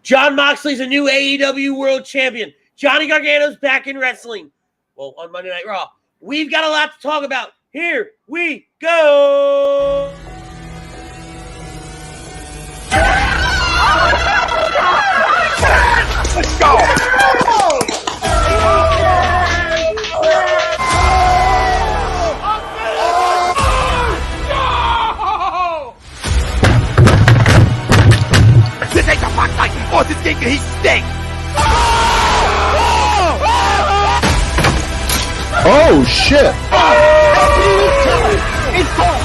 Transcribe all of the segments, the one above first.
Jon Moxley's a new AEW World Champion. Johnny Gargano's back in wrestling. Well, on Monday Night Raw. We've got a lot to talk about. Here we go. Let's go. This ain't the fuck like oh, this game he stinks. Oh shit! It's gone.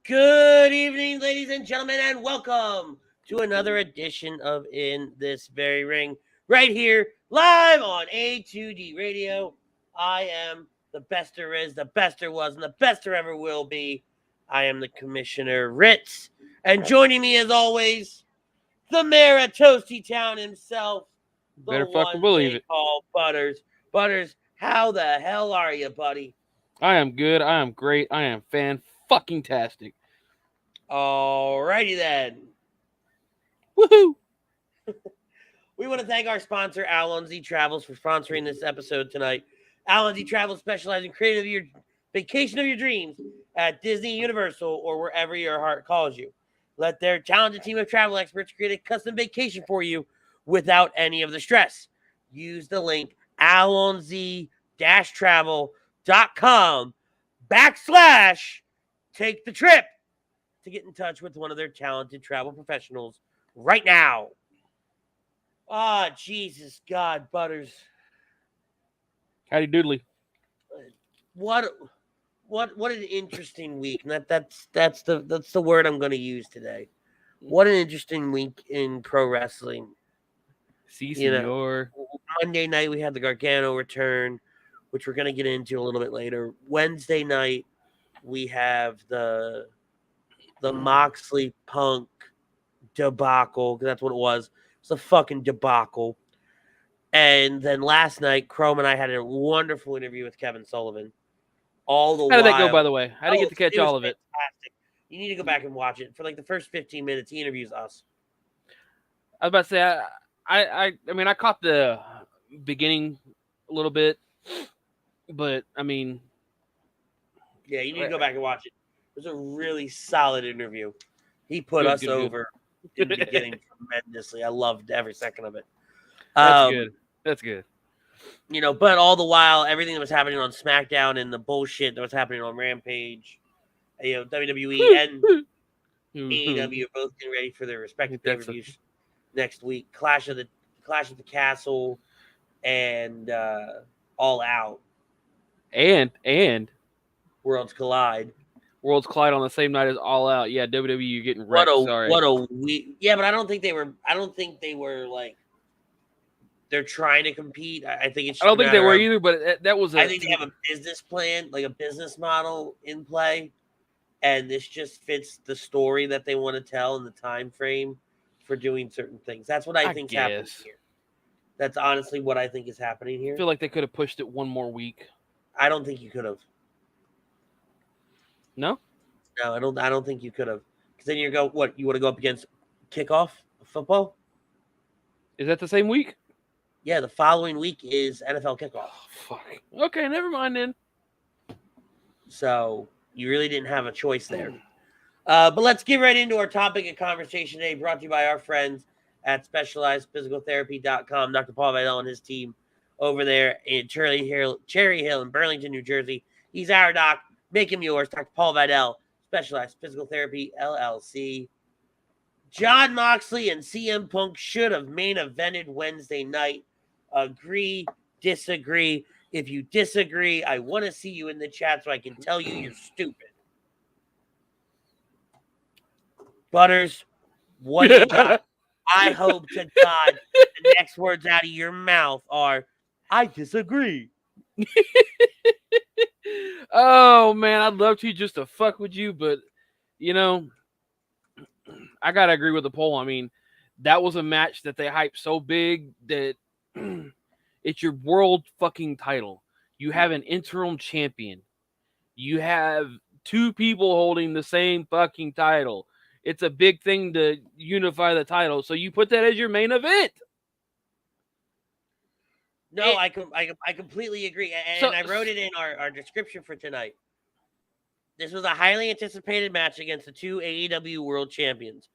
Good evening, ladies and gentlemen, and welcome to another edition of In This Very Ring, right here, live on A2D Radio. I am the best there is, the best there was, and the best there ever will be. I am the Commissioner Ritz, and joining me as always, the mayor of Toasty Town himself, the Better one fucking believe it. called Butters. Butters, how the hell are you, buddy? I am good. I am great. I am fan-fucking-tastic. Alrighty then. Woohoo! We want to thank our sponsor, Alonzi Travels, for sponsoring this episode tonight. Alonzi Travels specializes in creating your vacation of your dreams at Disney, Universal, or wherever your heart calls you. Let their talented team of travel experts create a custom vacation for you without any of the stress. Use the link alonzi-travel.com/take the trip to get in touch with one of their talented travel professionals right now. Ah, oh, Jesus God, Butters. Howdy doodly. What an interesting week. And that's the word I'm going to use today. What an interesting week in pro wrestling. Si, senor. Monday night we had the Gargano return, which we're going to get into a little bit later. Wednesday night we have the Moxley Punk debacle, because that's what it was. It's a fucking debacle. And then last night, Chrome and I had a wonderful interview with Kevin Sullivan. How did that go, by the way? I didn't get to catch all of it. Fantastic. You need to go back and watch it. For like the first 15 minutes, he interviews us. I was about to say, I mean, I caught the beginning a little bit, but I mean, yeah, you need to go back and watch it. It was a really solid interview. He put us over in the beginning tremendously. I loved every second of it. That's good. You know, but all the while, everything that was happening on SmackDown and the bullshit that was happening on Rampage, you know, WWE and AEW are both getting ready for their respective pay-per-views next week. Clash of the Castle and All Out. And Worlds Collide. Worlds Collide on the same night as All Out. Yeah, WWE, you're getting wrecked. What a week. Yeah, but I don't think they were like, they're trying to compete. I think it's. I don't think they were either, but that was. I think they have a business plan, like a business model in play, and this just fits the story that they want to tell and the time frame for doing certain things. That's what I think is happening here. That's honestly what I think is happening here. I feel like they could have pushed it one more week. I don't think you could have. No, I don't think you could have. Because then you want to go up against kickoff football? Is that the same week? Yeah, the following week is NFL kickoff. Oh, fuck. Okay, never mind then. So you really didn't have a choice there. But let's get right into our topic of conversation today, brought to you by our friends at SpecializedPhysicalTherapy.com. Dr. Paul Vidal and his team over there in Cherry Hill in Burlington, New Jersey. He's our doc. Make him yours. Dr. Paul Vidal, Specialized Physical Therapy, LLC. Jon Moxley and CM Punk should have main evented Wednesday night. Agree, disagree. If you disagree, I want to see you in the chat so I can tell you you're stupid. Butters, what do you got? I hope to God the next words out of your mouth are, I disagree. Oh, man, I'd love to just to fuck with you, but, you know, I got to agree with the poll. I mean, that was a match that they hyped so big that it's your world fucking title. You have an interim champion. You have two people holding the same fucking title. It's a big thing to unify the title. So you put that as your main event. No, I completely agree. And I wrote it in our description for tonight. This was a highly anticipated match against the two AEW World Champions.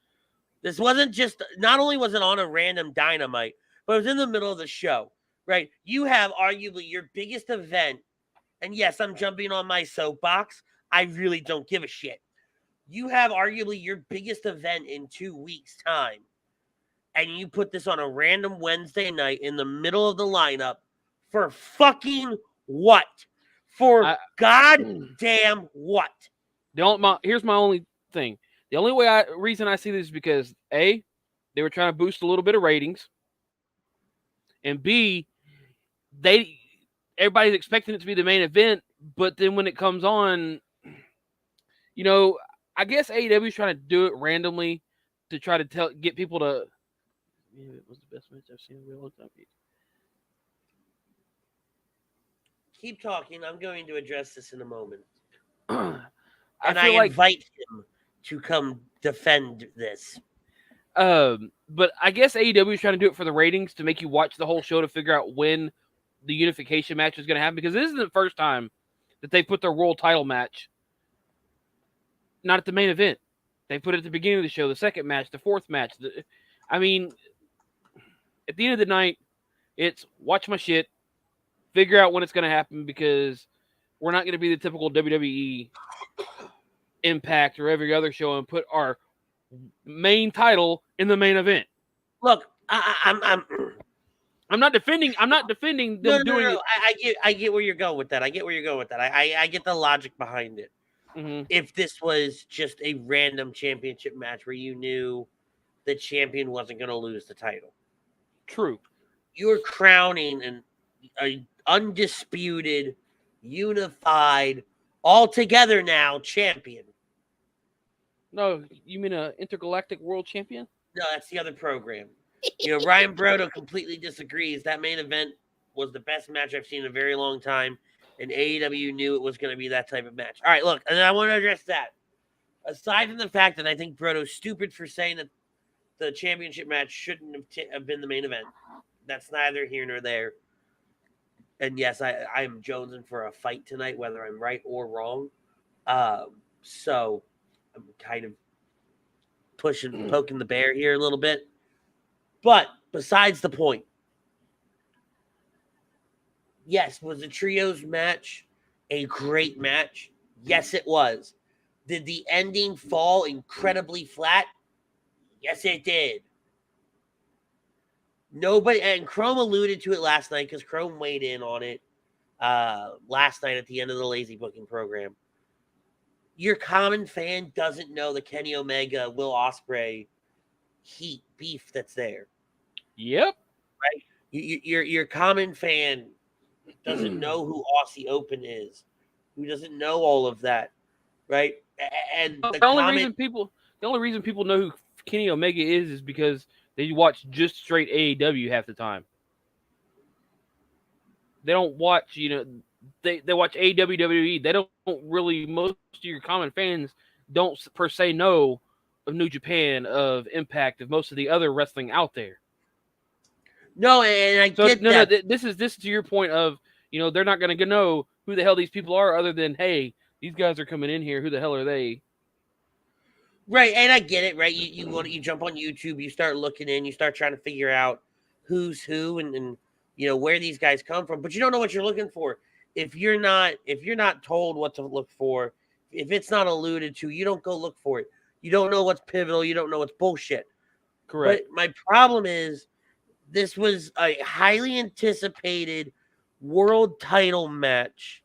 This wasn't just, not only was it on a random Dynamite, but it was in the middle of the show, right? You have arguably your biggest event. And yes, I'm jumping on my soapbox. I really don't give a shit. You have arguably your biggest event in 2 weeks' time. And you put this on a random Wednesday night in the middle of the lineup for fucking what? For goddamn what? Here's my only thing. The only reason I see this is because A, they were trying to boost a little bit of ratings. And B, everybody's expecting it to be the main event, but then when it comes on, you know, I guess AEW is trying to do it randomly to try to get people to. Yeah, it was the best match I've seen in a real long time. Keep talking. I'm going to address this in a moment. I invite him to come defend this. But I guess AEW is trying to do it for the ratings to make you watch the whole show to figure out when the unification match is going to happen, because this isn't the first time that they put their world title match not at the main event. They put it at the beginning of the show, the second match, the fourth match. I mean, at the end of the night, it's watch my shit, figure out when it's going to happen, because we're not going to be the typical WWE Impact or every other show and put our main title in the main event. Look, I'm not defending. I'm not defending them doing it. I get where you're going with that. I get the logic behind it. Mm-hmm. If this was just a random championship match where you knew the champion wasn't going to lose the title. True. You're crowning an undisputed, unified, all together now champion. No, you mean an intergalactic world champion? No, that's the other program. You know, Ryan Brodo completely disagrees. That main event was the best match I've seen in a very long time, and AEW knew it was going to be that type of match. All right, look, and I want to address that. Aside from the fact that I think Brodo's stupid for saying that the championship match shouldn't have been the main event, that's neither here nor there. And yes, I'm jonesing for a fight tonight, whether I'm right or wrong. So I'm kind of poking the bear here a little bit. But besides the point, yes, was the trios match a great match? Yes, it was. Did the ending fall incredibly flat? Yes, it did. Nobody, and Chrome alluded to it last night because Chrome weighed in on it last night at the end of the Lazy Booking program. Your common fan doesn't know the Kenny Omega, Will Ospreay heat beef that's there. Yep. Right? Your common fan doesn't know who Aussie Open is, who doesn't know all of that, right? And the only reason people know who Kenny Omega is because they watch just straight AEW half the time. They don't watch, they watch AEW, WWE. They don't really, most of your common fans don't per se know of New Japan, of Impact, of most of the other wrestling out there. No, and I get that. No, this is to your point of, they're not going to know who the hell these people are other than, hey, these guys are coming in here. Who the hell are they? Right, and I get it, right? You jump on YouTube, you start looking in, you start trying to figure out who's who and where these guys come from, but you don't know what you're looking for. If you're not told what to look for, if it's not alluded to, you don't go look for it. You don't know what's pivotal, you don't know what's bullshit. Correct. But my problem is this was a highly anticipated world title match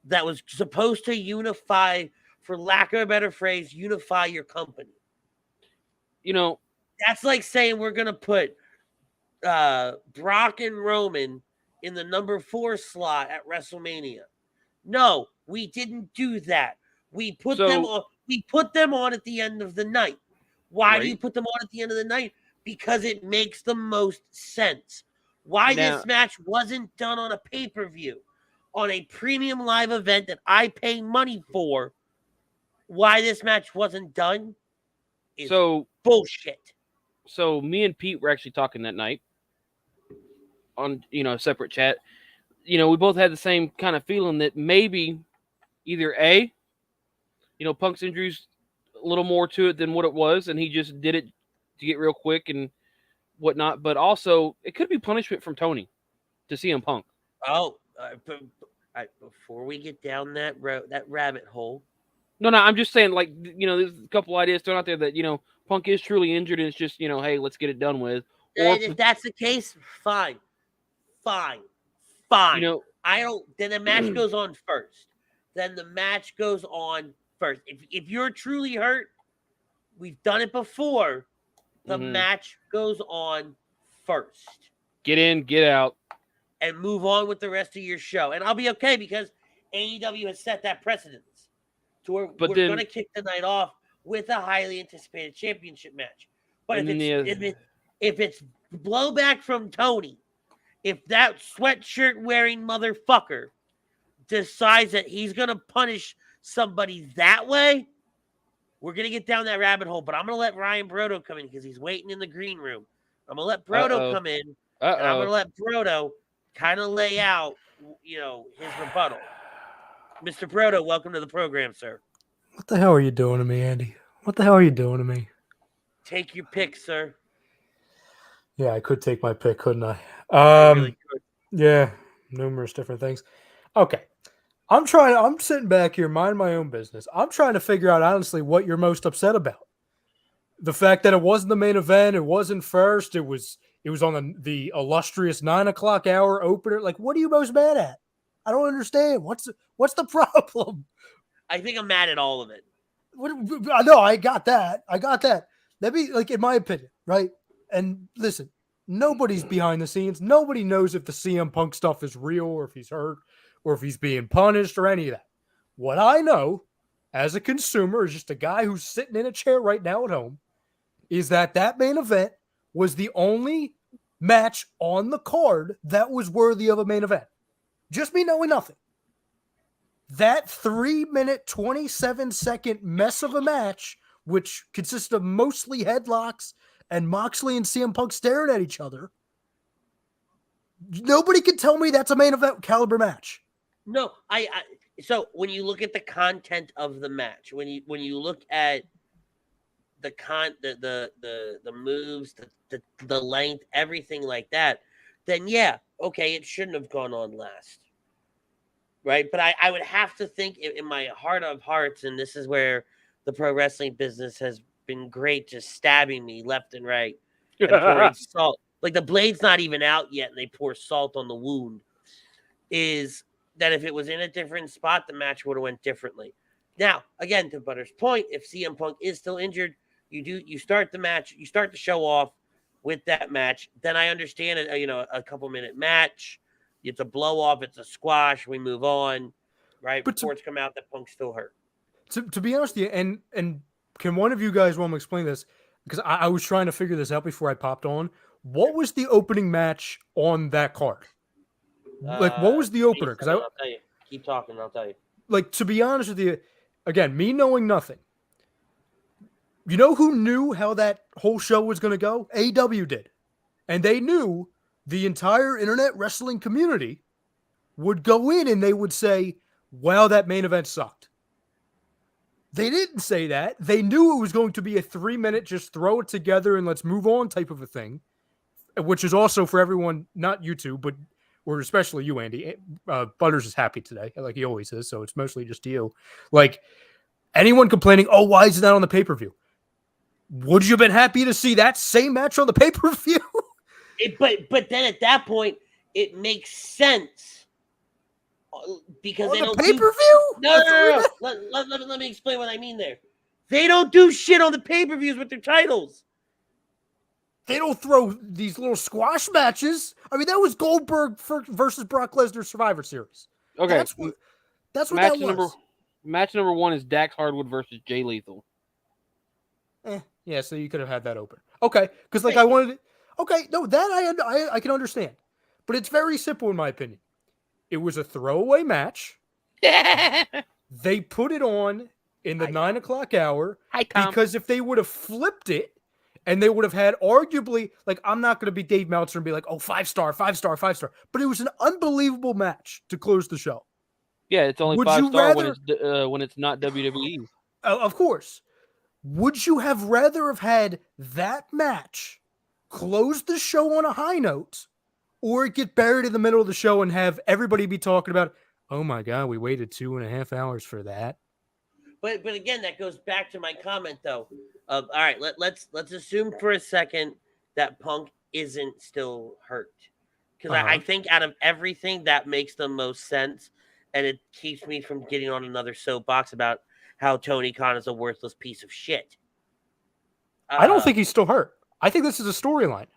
that was supposed to unify, for lack of a better phrase, unify your company. That's like saying we're going to put Brock and Roman in the number 4 slot at WrestleMania. No, we didn't do that. We put them on at the end of the night. Why do you put them on at the end of the night? because it makes the most sense. Why this match wasn't done on a pay-per-view, on a premium live event that I pay money for, why this match wasn't done is bullshit. So me and Pete were actually talking that night on, a separate chat. We both had the same kind of feeling that maybe either A, Punk's injury's a little more to it than what it was, and he just did it to get real quick and whatnot, but also it could be punishment from Tony to CM Punk. Before we get down that rabbit hole. No, I'm just saying, there's a couple ideas thrown out there that, Punk is truly injured and it's just, hey, let's get it done with. Or if that's the case, fine. Then the match goes on first. If you're truly hurt, we've done it before. The match goes on first. Get in, get out. And move on with the rest of your show. And I'll be okay because AEW has set that precedence. So we're going to kick the night off with a highly anticipated championship match. But if it's blowback from Tony, if that sweatshirt wearing motherfucker decides that he's going to punish somebody that way, we're going to get down that rabbit hole. But I'm going to let Ryan Brodo come in because he's waiting in the green room. I'm going to let Brodo come in. And I'm going to let Brodo kind of lay out, his rebuttal. Mr. Brodo, welcome to the program, sir. What the hell are you doing to me, Andy? What the hell are you doing to me? Take your pick, sir. Yeah, I could take my pick, couldn't I? Really could. Yeah, numerous different things. Okay. I'm sitting back here, minding my own business. I'm trying to figure out, honestly, what you're most upset about. The fact that it wasn't the main event, it wasn't first, it was on the illustrious 9:00 hour opener. Like, what are you most mad at? I don't understand. What's the problem? I think I'm mad at all of it. No, I got that. That'd be, in my opinion, right? And listen, nobody's behind the scenes. Nobody knows if the CM Punk stuff is real or if he's hurt or if he's being punished or any of that. What I know as a consumer, is just a guy who's sitting in a chair right now at home, is that main event was the only match on the card that was worthy of a main event. Just me knowing nothing. That 3-minute, 27-second mess of a match, which consisted of mostly headlocks and Moxley and CM Punk staring at each other, nobody can tell me that's a main event caliber match. No, so when you look at the content of the match, when you look at the moves, the length, everything like that, then yeah, okay, it shouldn't have gone on last. Right? But I would have to think in my heart of hearts, and this is where the pro wrestling business has been great, just stabbing me left and right and pouring salt. Like the blade's not even out yet and they pour salt on the wound, is that if it was in a different spot, the match would have went differently. Now, again, to Butter's point, if CM Punk is still injured, you start the match, you start the show off with that match. Then I understand it, a couple minute match. It's a blow off, it's a squash, we move on, right? But reports come out that Punk's still hurt. To be honest with you, and can one of you guys want to explain this? Because I was trying to figure this out before I popped on. What was the opening match on that card? What was the opener? Because I'll tell you. Keep talking, I'll tell you. To be honest with you, again, me knowing nothing, you know who knew how that whole show was going to go? AEW did. And they knew the entire internet wrestling community would go in and they would say, wow, that main event sucked. They didn't say that. They knew it was going to be a 3-minute, just throw it together and let's move on type of a thing, which is also for everyone, not you two, but or especially you, Andy. Butters is happy today, like he always is, so it's mostly just you. Like, anyone complaining, oh, why is that on the pay-per-view? Would you have been happy to see that same match on the pay-per-view? But then at that point, it makes sense because on they don't pay-per-view. No. Let me explain what I mean there. They don't do shit on the pay-per-views with their titles. They don't throw these little squash matches. I mean, that was Goldberg versus Brock Lesnar Survivor Series. Okay, that's what that was. Match number 1 is Dax Hardwood versus Jay Lethal. Yeah, so you could have had that open. Okay, because like I wanted. Okay, no, that I can understand, but it's very simple in my opinion. It was a throwaway match. They put it on in the 9 o'clock hour Hi, Tom. because if they would have flipped it and they would have had arguably, like, I'm not going to be Dave Meltzer and be like, oh, 5-star, 5-star, 5-star. But it was an unbelievable match to close the show. Yeah, it's only Would 5-star you when it's not WWE. Of course. Would you have rather have had that match close the show on a high note or get buried in the middle of the show and have everybody be talking about, oh my God, we waited 2.5 hours for that? But again, that goes back to my comment though. All right, let's assume for a second that Punk isn't still hurt, because I think out of everything that makes the most sense, and it keeps me from getting on another soapbox about how Tony Khan is a worthless piece of shit. I don't think he's still hurt. I think this is a storyline,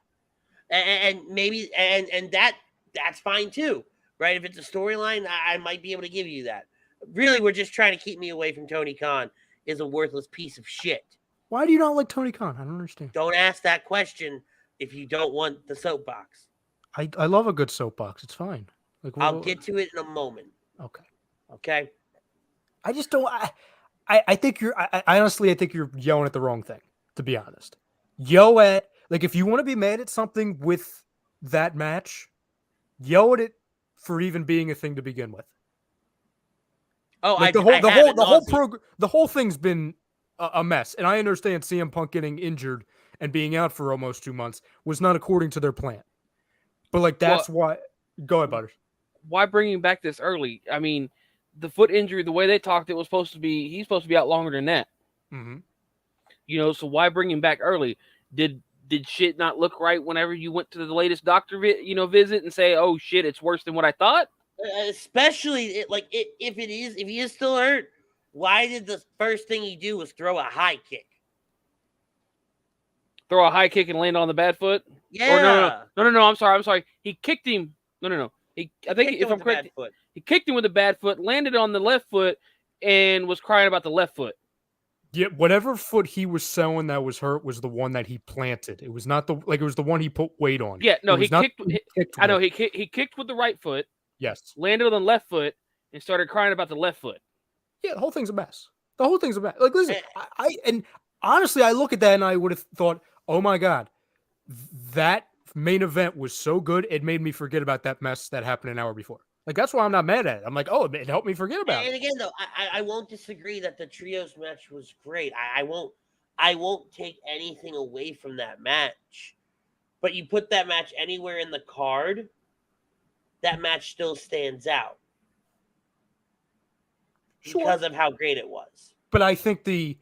and maybe and that's fine too, right? If it's a storyline, I might be able to give you that. Really, we're just trying to keep me away from Tony Khan is a worthless piece of shit. Why do you not like Tony Khan? I don't understand. Don't ask that question if you don't want the soapbox. I love a good soapbox. It's fine. Like I'll get to it in a moment. Okay. I just don't. I think you're. I honestly, I think you're yelling at the wrong thing. To be honest, yell at, like, if you want to be mad at something with that match, yell at it for even being a thing to begin with. Oh, like the whole thing's been a mess, and I understand CM Punk getting injured and being out for almost 2 months was not according to their plan. But like that's why. Go ahead, Butters. Why bring him back this early? I mean, the foot injury, the way they talked, he's supposed to be out longer than that. Mm-hmm. You know, so why bring him back early? Did shit not look right whenever you went to the latest doctor visit and say, oh shit, it's worse than what I thought? Especially if he is still hurt, why did the first thing he do was throw a high kick? Throw a high kick and land on the bad foot? Yeah. Or no. I'm sorry. He kicked him. No. I think if I'm correct, he kicked him with a bad foot, landed on the left foot, and was crying about the left foot. Yeah, whatever foot he was selling that was hurt was the one that he planted. It was not it was the one he put weight on. Yeah, no, he kicked with the right foot. Yes. Landed on the left foot and started crying about the left foot. Yeah, the whole thing's a mess. Like, listen, and honestly, I look at that and I would have thought, oh my God, that main event was so good, it made me forget about that mess that happened an hour before. Like, that's why I'm not mad at it. I'm like, oh, it helped me forget about it. And again, though, I won't disagree that the trios match was great. I won't take anything away from that match. But you put that match anywhere in the card, that match still stands out. Because of how great it was. But I think the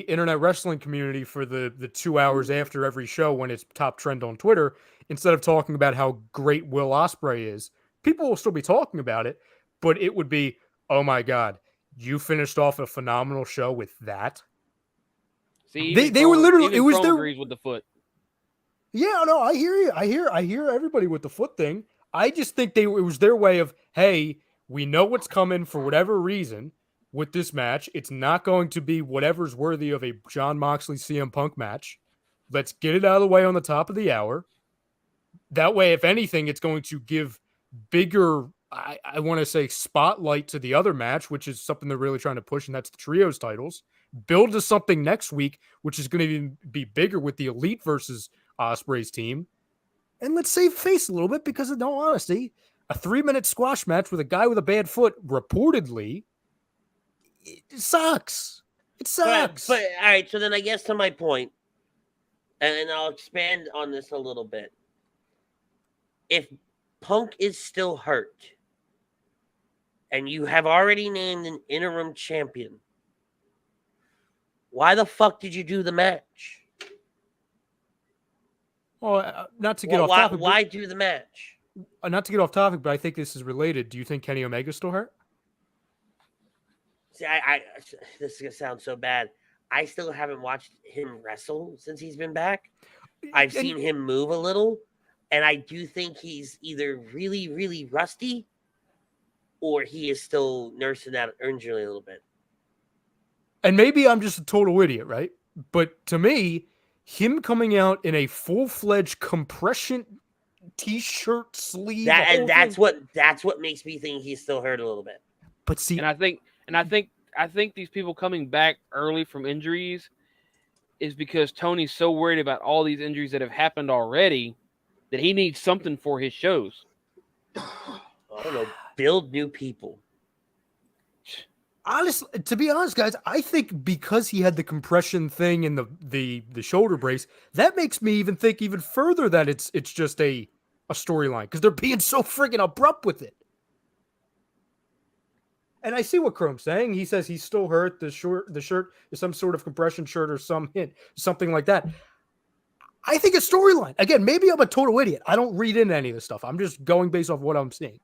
internet wrestling community for the 2 hours after every show when it's top trend on Twitter, instead of talking about how great Will Ospreay is, people will still be talking about it, but it would be, oh my God, you finished off a phenomenal show with that. See, they were literally, it was their agrees with the foot. Yeah, no, I hear you. I hear everybody with the foot thing. I just think it was their way of, hey, we know what's coming for whatever reason with this match. It's not going to be whatever's worthy of a Jon Moxley CM Punk match. Let's get it out of the way on the top of the hour. That way, if anything, it's going to give bigger, I want to say, spotlight to the other match, which is something they're really trying to push, and that's the trios titles. Build to something next week, which is going to even be bigger with the Elite versus Ospreay's team. And let's save face a little bit, because in all honesty, a 3-minute squash match with a guy with a bad foot, reportedly, it sucks. It sucks. But all right, so then I guess to my point, and I'll expand on this a little bit. If Punk is still hurt, and you have already named an interim champion, why the fuck did you do the match? Well, not to get off topic. Why do the match? Not to get off topic, but I think this is related. Do you think Kenny Omega's still hurt? See, this is going to sound so bad. I still haven't watched him wrestle since he's been back. I've seen him move a little, and I do think he's either really, really rusty, or he is still nursing that injury a little bit. And maybe I'm just a total idiot, right? But to me, him coming out in a full-fledged compression t-shirt sleeve. That's what makes me think he's still hurt a little bit. But see, And I think these people coming back early from injuries is because Tony's so worried about all these injuries that have happened already that he needs something for his shows. I don't know. Build new people. honestly, to be honest, guys, I think because he had the compression thing and the shoulder brace, that makes me even think even further that it's just a storyline because they're being so friggin' abrupt with it. And I see what Chrome's saying. He says he's still hurt. The shirt is some sort of compression shirt or something like that. I think it's storyline. Again, maybe I'm a total idiot. I don't read into any of this stuff. I'm just going based off what I'm seeing.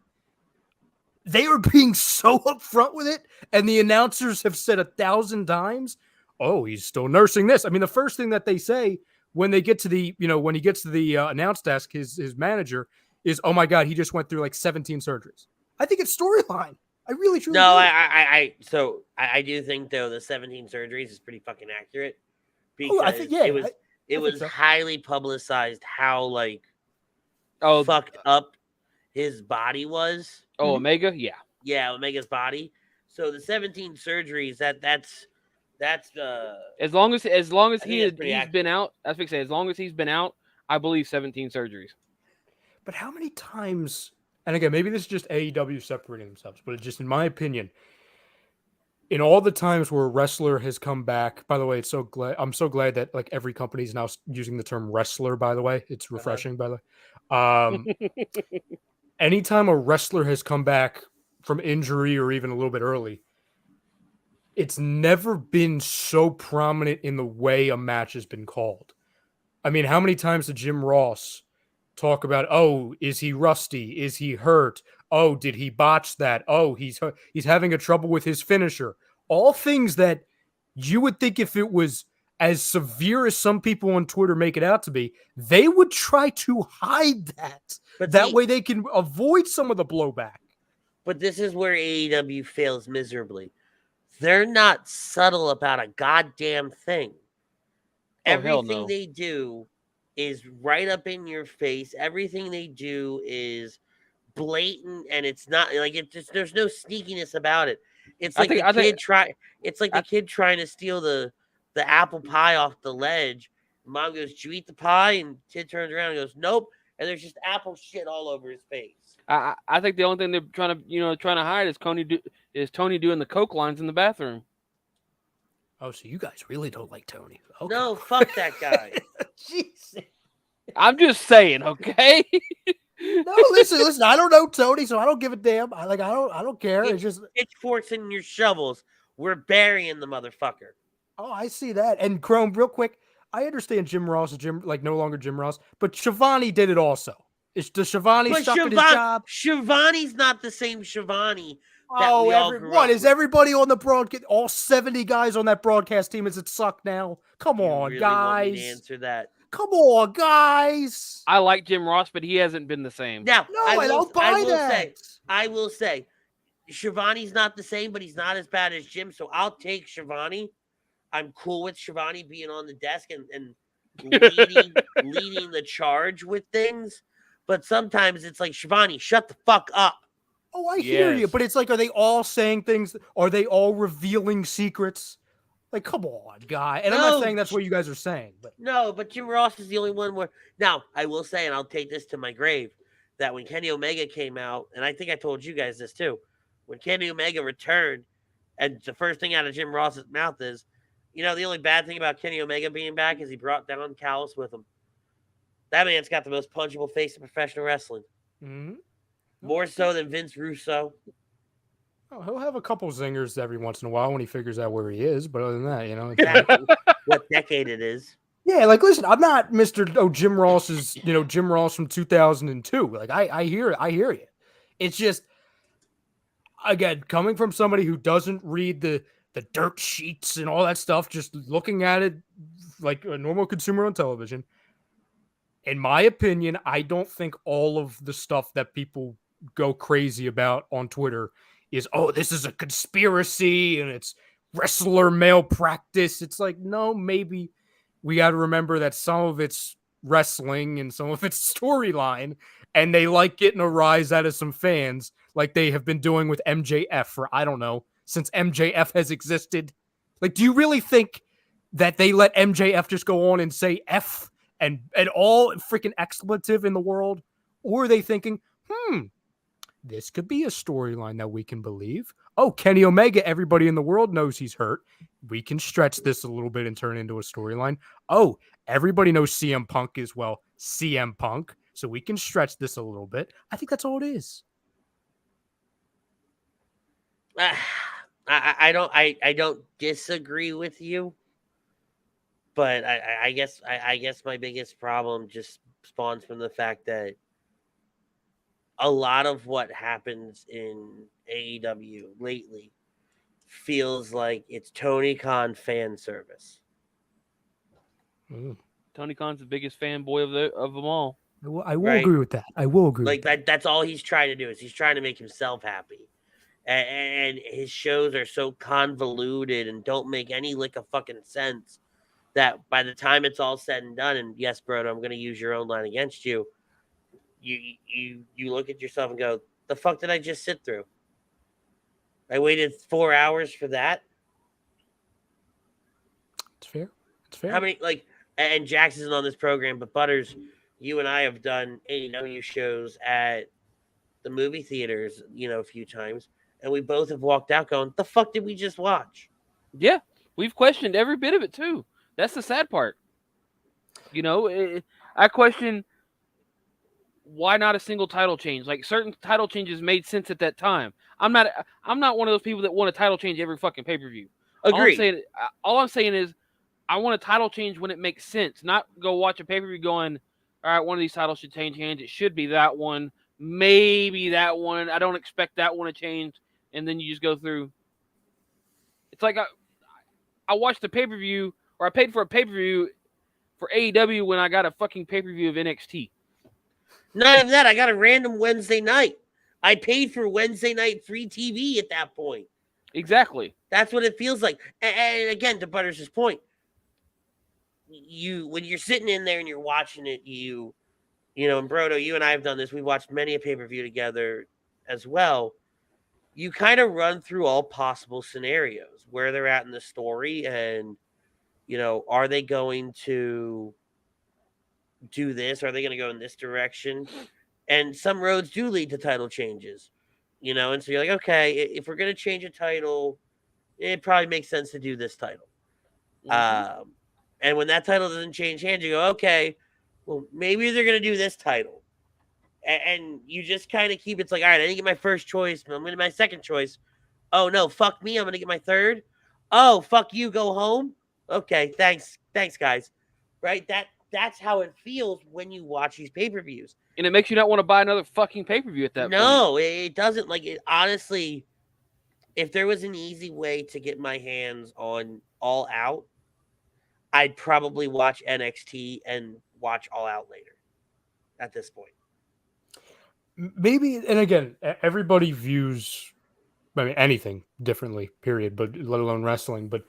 They are being so upfront with it, and the announcers have said 1,000 times, "Oh, he's still nursing this." I mean, the first thing that they say when they get to when he gets to the announce desk, his manager is, "Oh my God, he just went through like 17 surgeries." I think it's storyline. I really truly do. I do think though the 17 surgeries is pretty fucking accurate because it was highly publicized how fucked up his body was. Oh, Omega, yeah, Omega's body. So the 17 surgeries that's as long as he's been out. I was say as long as he's been out, I believe 17 surgeries. But how many times? And again, maybe this is just AEW separating themselves, but it's just in my opinion, in all the times where a wrestler has come back. By the way, I'm so glad that like every company is now using the term wrestler. By the way, it's refreshing. By the way, anytime a wrestler has come back from injury or even a little bit early, it's never been so prominent in the way a match has been called. I mean, how many times did Jim Ross talk about, oh, is he rusty? Is he hurt? Oh, did he botch that? Oh, he's having a trouble with his finisher. All things that you would think if it was as severe as some people on Twitter make it out to be, they would try to hide that. But that way they can avoid some of the blowback. But this is where AEW fails miserably. They're not subtle about a goddamn thing. Everything they do is right up in your face. Everything they do is blatant, and it's not like there's no sneakiness about it. It's like the kid trying to steal the apple pie off the ledge. Mom goes, "Did you eat the pie?" And kid turns around and goes, "Nope." And there's just apple shit all over his face. I think the only thing they're trying to hide is Tony doing the coke lines in the bathroom. Oh, so you guys really don't like Tony? Okay. No, fuck that guy. Jesus. I'm just saying, okay? No, listen. I don't know Tony, so I don't give a damn. I don't care. It's just pitchforks in your shovels. We're burying the motherfucker. Oh, I see that. And Chrome, real quick, I understand Jim Ross is no longer Jim Ross, but Shivani did it also. Does Shivani suck at his job? Shivani's not the same Shivani. Is everybody on the broadcast? All 70 guys on that broadcast team? Is it suck now? Come on, really guys. Want me to answer that? Come on, guys. I like Jim Ross, but he hasn't been the same. Now, I don't buy that. I will say, Shivani's not the same, but he's not as bad as Jim. So I'll take Shivani. I'm cool with Shivani being on the desk and leading the charge with things. But sometimes it's like, Shivani, shut the fuck up. Oh, I hear you. But it's like, are they all saying things? Are they all revealing secrets? Like, come on, guy. And I'm not saying that's what you guys are saying. But Jim Ross is the only one where... Now, I will say, and I'll take this to my grave, that when Kenny Omega came out, and I think I told you guys this too, when Kenny Omega returned, and the first thing out of Jim Ross's mouth is, the only bad thing about Kenny Omega being back is he brought down Callis with him. That man's got the most punchable face in professional wrestling. Mm-hmm. More so than Vince Russo. Oh, he'll have a couple zingers every once in a while when he figures out where he is. But other than that, what decade it is. Yeah, listen, I'm not Mr. Jim Ross is, Jim Ross from 2002. Like, I hear you. It's just, again, coming from somebody who doesn't read the dirt sheets and all that stuff, just looking at it like a normal consumer on television. In my opinion, I don't think all of the stuff that people go crazy about on Twitter is, oh, this is a conspiracy and it's wrestler malpractice. It's like, no, maybe we got to remember that some of it's wrestling and some of it's storyline, and they like getting a rise out of some fans, like they have been doing with MJF for, I don't know, since MJF has existed. Like, do you really think that they let MJF just go on and say F and all freaking expletive in the world? Or are they thinking, this could be a storyline that we can believe. Oh, Kenny Omega, everybody in the world knows he's hurt. We can stretch this a little bit and turn it into a storyline. Oh, everybody knows CM Punk is, well, CM Punk. So we can stretch this a little bit. I think that's all it is. I don't disagree with you, but I guess my biggest problem just spawns from the fact that a lot of what happens in AEW lately feels like it's Tony Khan fan service. Tony Khan's the biggest fanboy of them all. I will agree with that. I will agree. Like that's all he's trying to do is he's trying to make himself happy, and his shows are so convoluted and don't make any lick of fucking sense that by the time it's all said and done, and yes, Brodo, I'm going to use your own line against you. You look at yourself and go, the fuck did I just sit through? I waited 4 hours for that. It's fair. It's fair. How many, like, and Jax isn't on this program, but Butters, you and I have done AEW shows at the movie theaters, a few times, and we both have walked out going, the fuck did we just watch? Yeah, we've questioned every bit of it too. That's the sad part. I question why not a single title change? Like, certain title changes made sense at that time. I'm not one of those people that want a title change every fucking pay-per-view. Agreed. All I'm saying is I want a title change when it makes sense, not go watch a pay-per-view going, all right, one of these titles should change hands. It should be that one, maybe that one. I don't expect that one to change, and then you just go through. It's like I watched the pay-per-view, or I paid for a pay-per-view for AEW when I got a fucking pay-per-view of NXT. Not even that. I got a random Wednesday night. I paid for Wednesday night free TV at that point. Exactly. That's what it feels like. And again, to Butters' point, when you're sitting in there and you're watching it, and Brodo, you and I have done this. We've watched many a pay-per-view together as well. You kind of run through all possible scenarios, where they're at in the story, and, are they going to do this? Are they going to go in this direction? And some roads do lead to title changes, and so you're like, okay, if we're going to change a title, it probably makes sense to do this title. Mm-hmm. And when that title doesn't change hands, you go, okay, well, maybe they're going to do this title. And you just kind of keep, it's like, all right, I didn't get my first choice, but I'm going to my second choice. Oh, no, fuck me, I'm going to get my third. Oh, fuck you, go home. Okay, thanks, guys. Right? That's how it feels when you watch these pay-per-views. And it makes you not want to buy another fucking pay-per-view at that point. No, it doesn't. Like, it honestly, if there was an easy way to get my hands on All Out, I'd probably watch NXT and watch All Out later at this point. Maybe, and again, everybody views anything differently, period, but let alone wrestling. But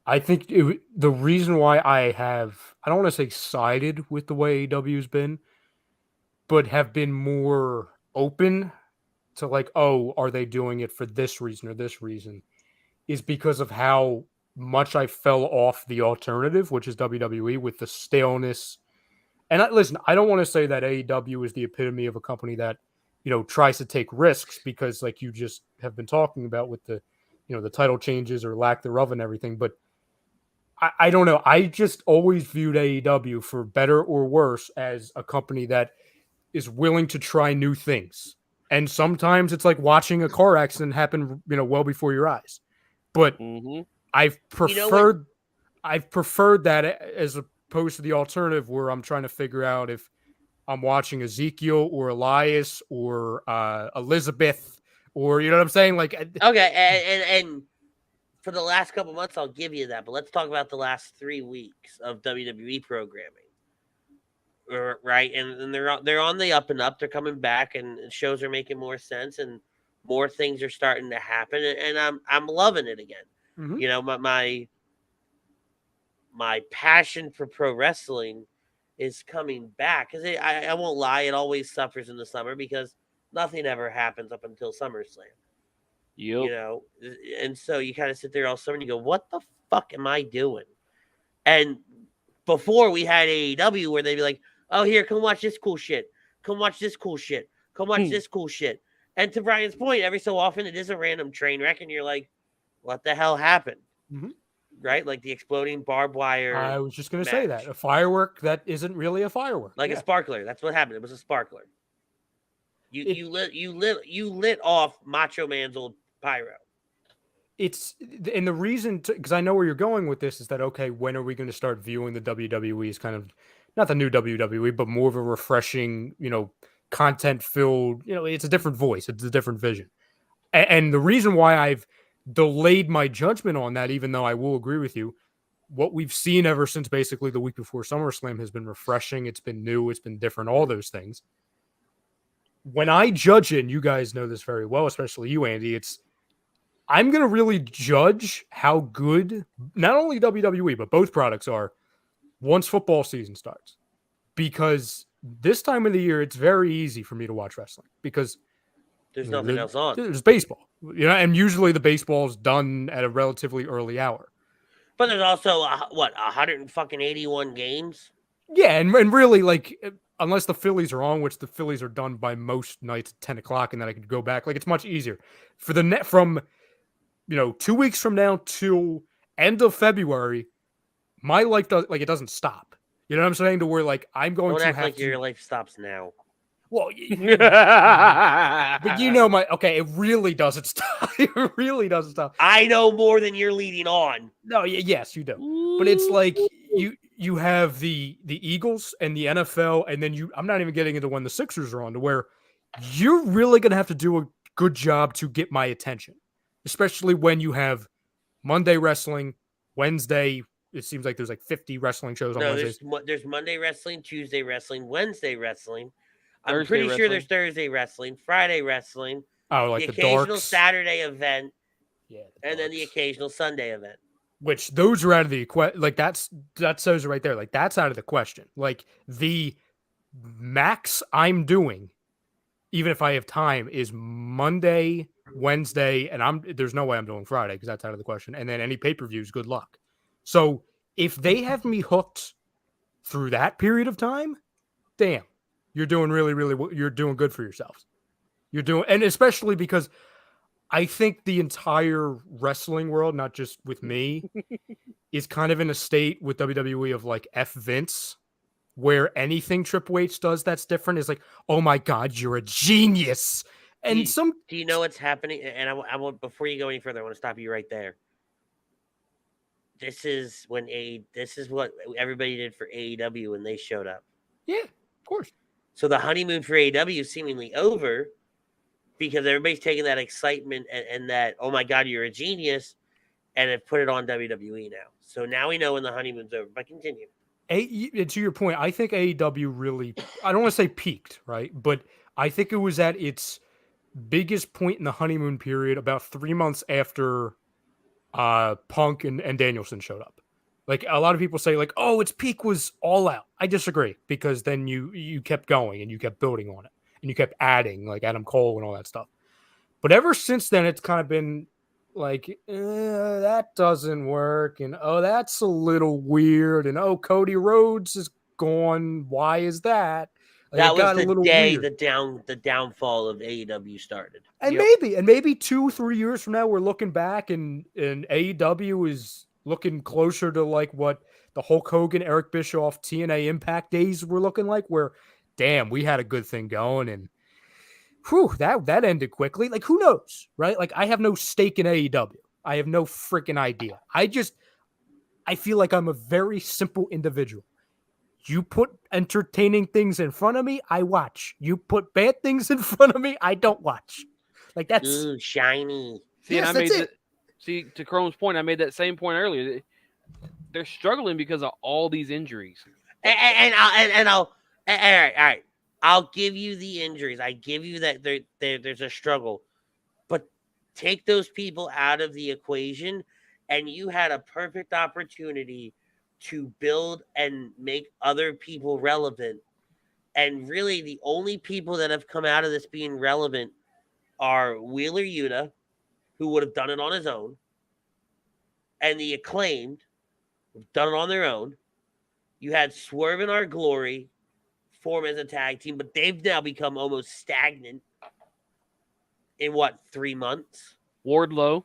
I think the reason why I don't want to say sided with the way AEW's been, but have been more open to like, oh, are they doing it for this reason or this reason, is because of how much I fell off the alternative, which is WWE, with the staleness. And listen, I don't want to say that AEW is the epitome of a company that, tries to take risks, because like you just have been talking about with the, the title changes or lack thereof and everything. But I don't know. I just always viewed AEW, for better or worse, as a company that is willing to try new things. And sometimes it's like watching a car accident happen, well before your eyes. But I've preferred that as opposed to the alternative where I'm trying to figure out if I'm watching Ezekiel or Elias or Elizabeth, or you know what I'm saying? Like, okay, and for the last couple months, I'll give you that. But let's talk about the last 3 weeks of WWE programming, right? And they're on the up and up. They're coming back, and shows are making more sense, and more things are starting to happen, and I'm loving it again. Mm-hmm. my passion for pro wrestling is coming back, because I won't lie, it always suffers in the summer because nothing ever happens up until SummerSlam. You Yep. know, and so you kind of sit there all summer and you go, what the fuck am I doing? And before we had AEW where they'd be like, oh, here, come watch this cool shit. Come watch this cool shit. Come watch this cool shit. And to Brian's point, every so often it is a random train wreck and you're like, what the hell happened? Mhm. Right? Like the exploding barbed wire. I was just going to say match. that. A firework that isn't really a firework. Like Yeah. a sparkler. That's what happened. It was a sparkler. You lit off Macho Man's old pyro. It's and the reason, because I know where you're going with this, is that okay, when are we going to start viewing the WWE as kind of not the new WWE, but more of a refreshing, content filled, it's a different voice, it's a different vision. And the reason why I've delayed my judgment on that, even though I will agree with you, what we've seen ever since basically the week before SummerSlam has been refreshing, it's been new, it's been different, all those things. When I judge it, and you guys know this very well, especially you, Andy, I'm going to really judge how good not only WWE, but both products are once football season starts. Because this time of the year, it's very easy for me to watch wrestling because there's nothing else on. There's baseball, and usually the baseball's done at a relatively early hour. But there's also, 181 games? Yeah, and really, like, unless the Phillies are on, which the Phillies are done by most nights at 10 o'clock, and then I could go back. Like, it's much easier. For the net from 2 weeks from now till end of February, my life it doesn't stop. You know what I'm saying? To where like I'm going Don't to act have like your life stops now. Well, but it really doesn't stop. It really doesn't stop. I know more than you're leading on. No, yes, you do. But it's like you have the Eagles and the NFL, and then I'm not even getting into when the Sixers are on, to where you're really gonna have to do a good job to get my attention. Especially when you have Monday wrestling, Wednesday. It seems like there's like 50 wrestling shows on Wednesdays. There's Monday wrestling, Tuesday wrestling, Wednesday wrestling. I'm Thursday pretty sure wrestling. there's Thursday wrestling, Friday wrestling. Oh, like the the occasional darks. Saturday event. Yeah. And then the occasional Sunday event. Which those are out of the like that says it right there. Like that's out of the question. Like the max I'm doing, even if I have time, is Monday, Wednesday, and there's no way I'm doing Friday because that's out of the question. And then any pay-per-views, good luck. So if they have me hooked through that period of time, damn, you're doing you're doing good for yourselves. And especially because I think the entire wrestling world, not just with me, is kind of in a state with WWE of like F Vince, where anything Triple H does that's different is like, oh my God, you're a genius. And do you know what's happening? And I want, before you go any further, I want to stop you right there. This is what everybody did for AEW when they showed up. Yeah, of course. So the honeymoon for AEW is seemingly over because everybody's taking that excitement and that, oh my God, you're a genius, and have put it on WWE now. So now we know when the honeymoon's over. But continue. To your point, I think AEW really, I don't want to say peaked, right? But I think it was at its biggest point in the honeymoon period about 3 months after Punk and Danielson showed up. Like a lot of people say like, oh, its peak was All Out. I disagree, because then you kept going and you kept building on it and you kept adding like Adam Cole and all that stuff. But ever since then, it's kind of been like, that doesn't work. And, oh, that's a little weird. And, oh, Cody Rhodes is gone. Why is that? Like, that was the day weird. the downfall of AEW started. And maybe 2-3 years from now, we're looking back and AEW is looking closer to like what the Hulk Hogan, Eric Bischoff, TNA Impact days were looking like, where, damn, we had a good thing going. And whew, that ended quickly. Like, who knows, right? Like, I have no stake in AEW. I have no freaking idea. I feel like I'm a very simple individual. You put entertaining things in front of me, I watch. You put bad things in front of me, I don't watch. Like, that's shiny. See, yes, and I made see, to Chrome's point, I made that same point earlier. They're struggling because of all these injuries. All right. I'll give you the injuries. I give you that there's a struggle. But take those people out of the equation, and you had a perfect opportunity to build and make other people relevant. And really, the only people that have come out of this being relevant are Wheeler Yuta, who would have done it on his own, and the Acclaimed, who've done it on their own. You had Swerve and Our Glory form as a tag team, but they've now become almost stagnant in 3 months? Wardlow.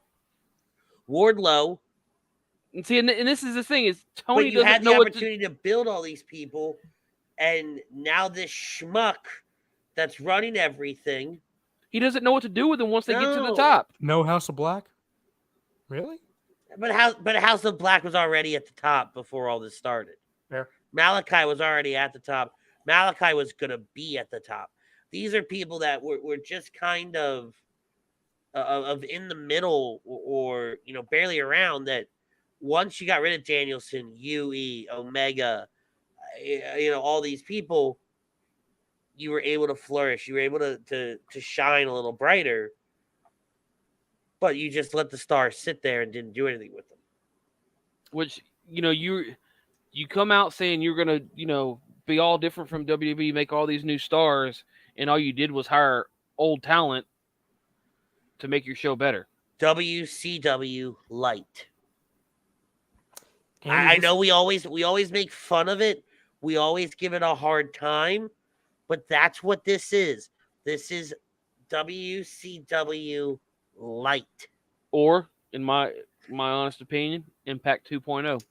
And see, and this is the thing is Tony but you had doesn't the know what opportunity to build all these people, and now this schmuck that's running everything. He doesn't know what to do with them once they get to the No. top. No House of Black? Really? But House of Black was already at the top before all this started. Fair. Malachi was already at the top. Malachi was going to be at the top. These are people that were just kind of in the middle or barely around, that once you got rid of Danielson, UE, Omega, all these people, you were able to flourish. You were able to shine a little brighter. But you just let the stars sit there and didn't do anything with them. Which, you come out saying you're going to, be all different from WWE, make all these new stars, and all you did was hire old talent to make your show better. WCW light. I know we always make fun of it. We always give it a hard time, but that's what this is. This is WCW light. Or, in my honest opinion, Impact 2.0.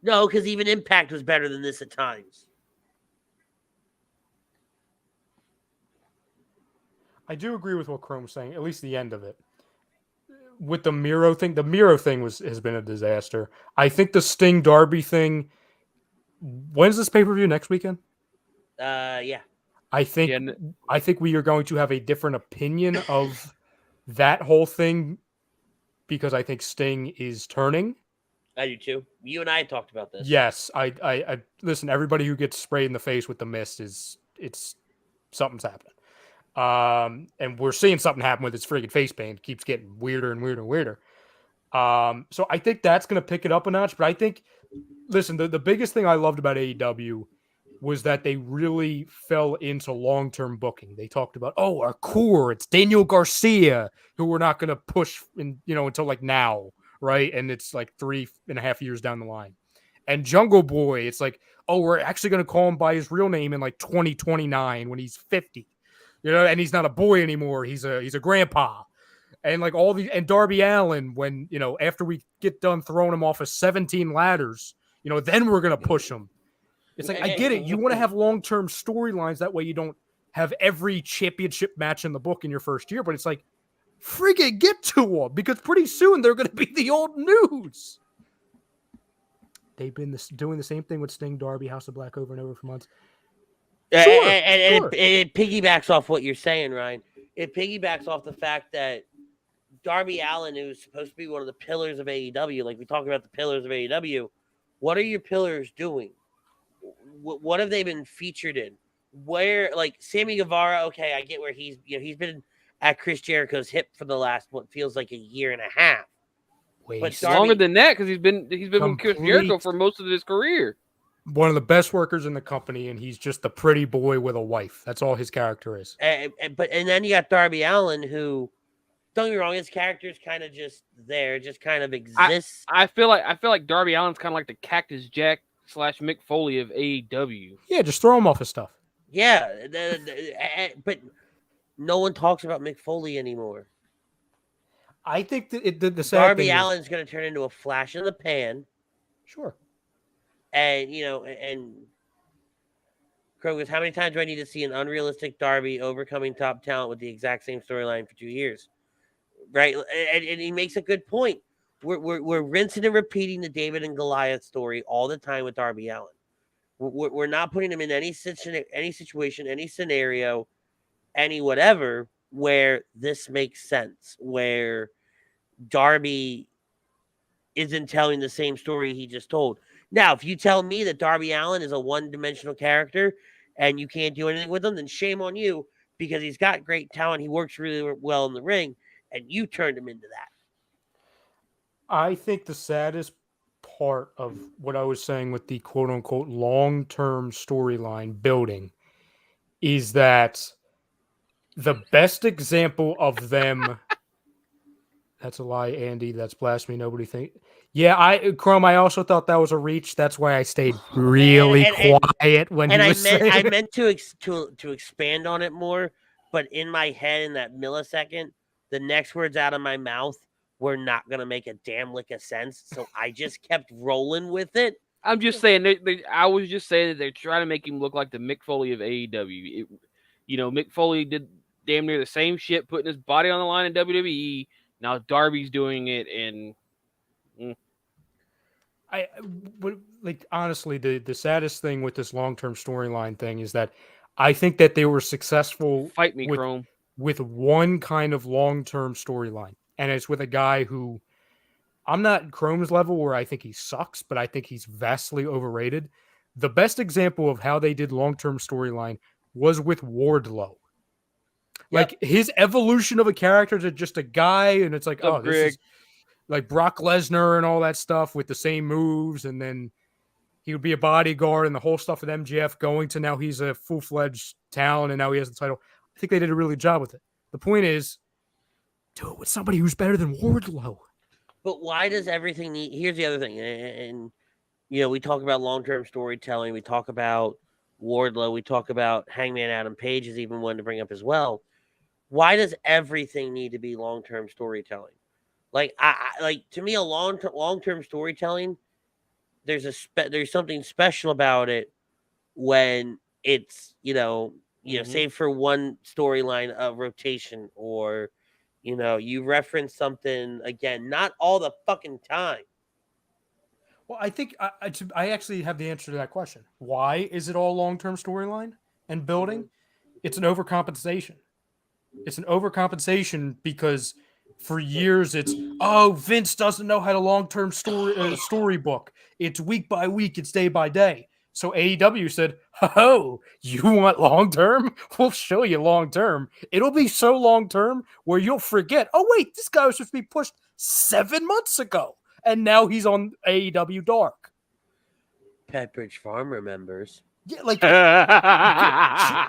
No, because even Impact was better than this at times. I do agree with what Chrome's saying, at least the end of it. With the Miro thing has been a disaster. I think the Sting Darby thing. When's this pay-per-view? Next weekend? Yeah. I think we are going to have a different opinion of that whole thing because I think Sting is turning. I do too. You and I talked about this. Yes, I listen. Everybody who gets sprayed in the face with the mist it's something's happening. And we're seeing something happen with his friggin' face paint. It keeps getting weirder and weirder and weirder. So I think that's going to pick it up a notch. But I think, listen, the biggest thing I loved about AEW was that they really fell into long-term booking. They talked about, our core, it's Daniel Garcia, who we're not going to push until like now, right? And it's like 3.5 years down the line. And Jungle Boy, it's like, we're actually going to call him by his real name in like 2029 when he's 50. And he's not a boy anymore. He's a grandpa. And like all the, and Darby Allin, when, after we get done throwing him off of 17 ladders, then we're going to push him. It's like, I get it. You want to have long-term storylines. That way you don't have every championship match in the book in your first year. But it's like, friggin' get to them, because pretty soon they're going to be the old news. They've been doing the same thing with Sting, Darby, House of Black over and over for months. Sure. It piggybacks off what you're saying, Ryan. It piggybacks off the fact that Darby Allin, who's supposed to be one of the pillars of AEW, like we talk about the pillars of AEW, what are your pillars doing? What have they been featured in? Where, like Sammy Guevara, okay, I get where he's been at Chris Jericho's hip for the last what feels like a year and a half. But longer than that, because he's been with Chris Jericho for most of his career. One of the best workers in the company, and he's just the pretty boy with a wife. That's all his character is. And then you got Darby Allin, who, don't get me wrong, his character is kind of just there, just kind of exists. I feel like Darby Allin's kind of like the Cactus Jack / Mick Foley of AEW. Yeah, just throw him off his stuff. Yeah, but no one talks about Mick Foley anymore. I think the sad Darby thing Allin's going to turn into a flash in the pan. Sure. And, and Crow goes, how many times do I need to see an unrealistic Darby overcoming top talent with the exact same storyline for 2 years? Right? And he makes a good point. We're rinsing and repeating the David and Goliath story all the time with Darby Allin. We're not putting him in any situation, any scenario, any whatever, where this makes sense, where Darby isn't telling the same story he just told. Now, if you tell me that Darby Allin is a one-dimensional character and you can't do anything with him, then shame on you, because he's got great talent. He works really well in the ring, and you turned him into that. I think the saddest part of what I was saying with the quote unquote long-term storyline building is that the best example of them. That's a lie, Andy. That's blasphemy. Nobody think. Yeah, Chrome. I also thought that was a reach. That's why I stayed really quiet when he was saying. I meant to expand on it more, but in my head, in that millisecond, the next words out of my mouth were not gonna make a damn lick of sense. So I just kept rolling with it. I'm just saying. I was just saying that they're trying to make him look like the Mick Foley of AEW. Mick Foley did damn near the same shit, putting his body on the line in WWE. Now Darby's doing it, and honestly, the saddest thing with this long-term storyline thing is that I think that they were successful. Fight me, Chrome. With one kind of long-term storyline, and it's with a guy who I'm not Chrome's level where I think he sucks, but I think he's vastly overrated. The best example of how they did long-term storyline was with Wardlow. Like his evolution of a character to just a guy, and it's like, this is like Brock Lesnar and all that stuff with the same moves, and then he would be a bodyguard and the whole stuff with MJF going to now he's a full-fledged talent and now he has the title. I think they did a really good job with it. The point is, do it with somebody who's better than Wardlow. But why does everything need? Here's the other thing, and we talk about long-term storytelling. We talk about Wardlow. We talk about Hangman Adam Page is even one to bring up as well. Why does everything need to be long-term storytelling? Like, to me, a long-term storytelling, there's something special about it when it's say for one storyline of rotation, or you reference something again, not all the fucking time. Well, I think I actually have the answer to that question. Why is it all long-term storyline and building? It's an overcompensation. It's an overcompensation because for years it's, Vince doesn't know how to long-term storybook. It's week by week. It's day by day. So AEW said, you want long-term? We'll show you long-term. It'll be so long-term where you'll forget, wait, this guy was supposed to be pushed 7 months ago. And now he's on AEW Dark. Petbridge Farm remembers. Yeah,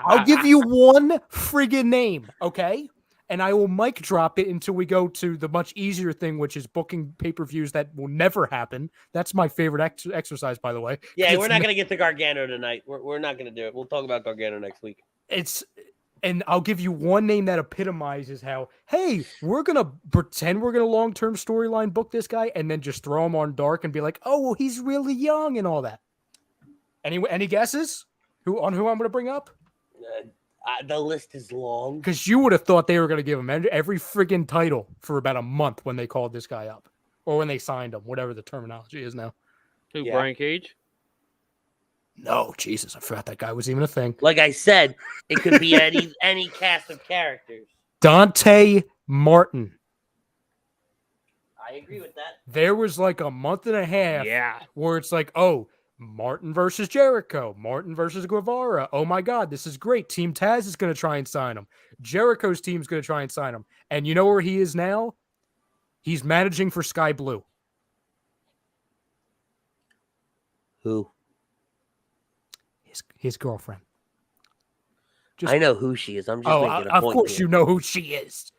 I'll give you one friggin' name, okay? And I will mic drop it until we go to the much easier thing, which is booking pay-per-views that will never happen. That's my favorite exercise, by the way. Yeah, we're not going to get to Gargano tonight. We're not going to do it. We'll talk about Gargano next week. And I'll give you one name that epitomizes how, hey, we're going to pretend we're going to long-term storyline book this guy and then just throw him on Dark and be like, he's really young and all that. Any guesses on who I'm going to bring up? The list is long. Because you would have thought they were going to give him every friggin' title for about a month when they called this guy up. Or when they signed him, whatever the terminology is now. Who, Brian Cage? No, Jesus, I forgot that guy was even a thing. Like I said, it could be any cast of characters. Dante Martin. I agree with that. There was like a month and a half where it's like, Martin versus Jericho, Martin versus Guevara. Oh my God, this is great. Team Taz is going to try and sign him. Jericho's team's going to try and sign him. And you know where he is now? He's managing for Sky Blue. Who? His girlfriend. I know who she is. I'm just making a point. Of course here. You know who she is.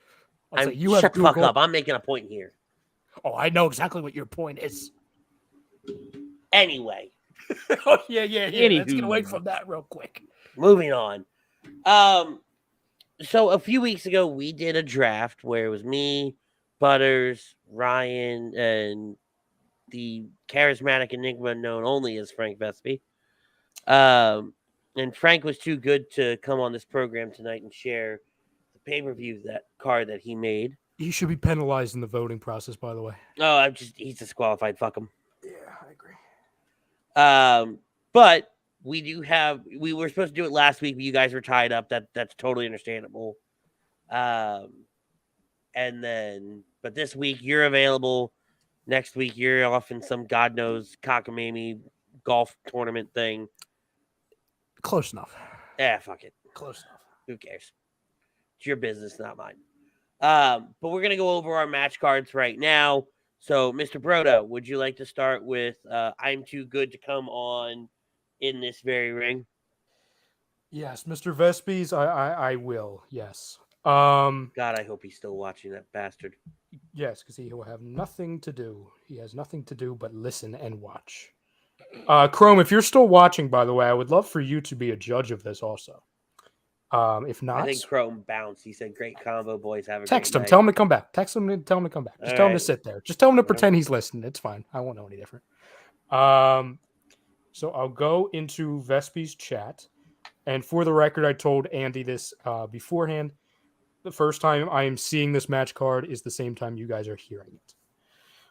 Shut the fuck up. I'm making a point here. Oh, I know exactly what your point is. Anyway. Yeah. Let's get away from that real quick. Moving on. So a few weeks ago, we did a draft where it was me, Butters, Ryan, and the charismatic enigma known only as Frank Vespi. And Frank was too good to come on this program tonight and share the pay-per-view card that he made. He should be penalized in the voting process, by the way. Oh, he's disqualified. Fuck him. Yeah, I agree. But we were supposed to do it last week, but you guys were tied up. That's totally understandable. But this week you're available. Next week you're off in some God knows cockamamie golf tournament thing. Close enough. Yeah, fuck it. Close enough. Who cares? It's your business, not mine. But we're gonna go over our match cards right now. So, Mr. Broda, would you like to start with I'm too good to come on in this very ring? Yes, Mr. Vespes, I will. Yes. God, I hope he's still watching, that bastard. Yes, because he will have nothing to do. He has nothing to do but listen and watch. Chrome, if you're still watching, by the way, I would love for you to be a judge of this also. If not, I think Chrome bounced. He said, "Great combo, boys. Have a text great him. night." Tell him to come back. Text him and tell him to come back. Just tell him to Alright. sit there. Just tell him to pretend he's listening. It's fine. I won't know any different. So I'll go into Vespes' chat. And for the record, I told Andy this beforehand. The first time I am seeing this match card is the same time you guys are hearing it.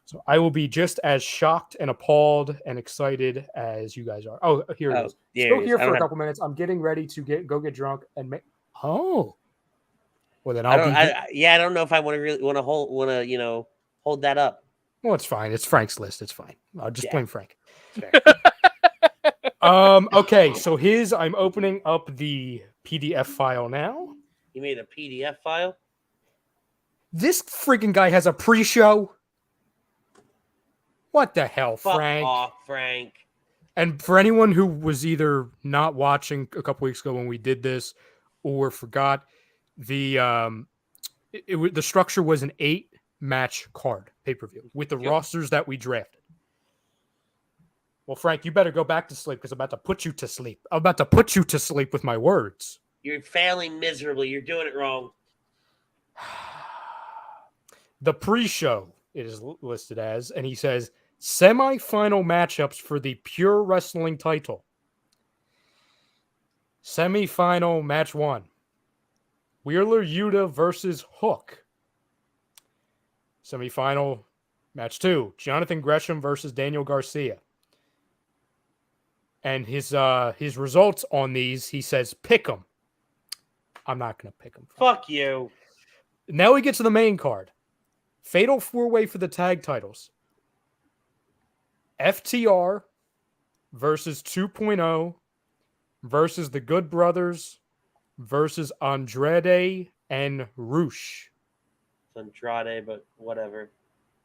So I will be just as shocked and appalled and excited as you guys are. Oh, here it is. Still here for a couple minutes. I'm getting ready to go get drunk and make. Oh, well then I don't know if I want to hold that up. Well, it's fine. It's Frank's list. It's fine. I'll just blame Frank. Okay, so I'm opening up the PDF file now. You made a PDF file? This freaking guy has a pre-show. What the hell, Fuck Frank? off, Frank. And for anyone who was either not watching a couple weeks ago when we did this or forgot, the structure was an 8-match card pay-per-view with the rosters that we drafted. Well, Frank, you better go back to sleep because I'm about to put you to sleep. I'm about to put you to sleep with my words. You're failing miserably. You're doing it wrong. The pre-show it is listed as, and he says, semi-final matchups for the Pure Wrestling title. Semi-final match 1. Wheeler Yuta versus Hook. Semi-final match 2. Jonathan Gresham versus Daniel Garcia. And his results on these, he says, pick them. I'm not going to pick them. Fuck you. Now we get to the main card. Fatal 4-way for the tag titles. FTR versus 2.0 versus the Good Brothers versus Andrade and Roosh. It's Andrade, but whatever.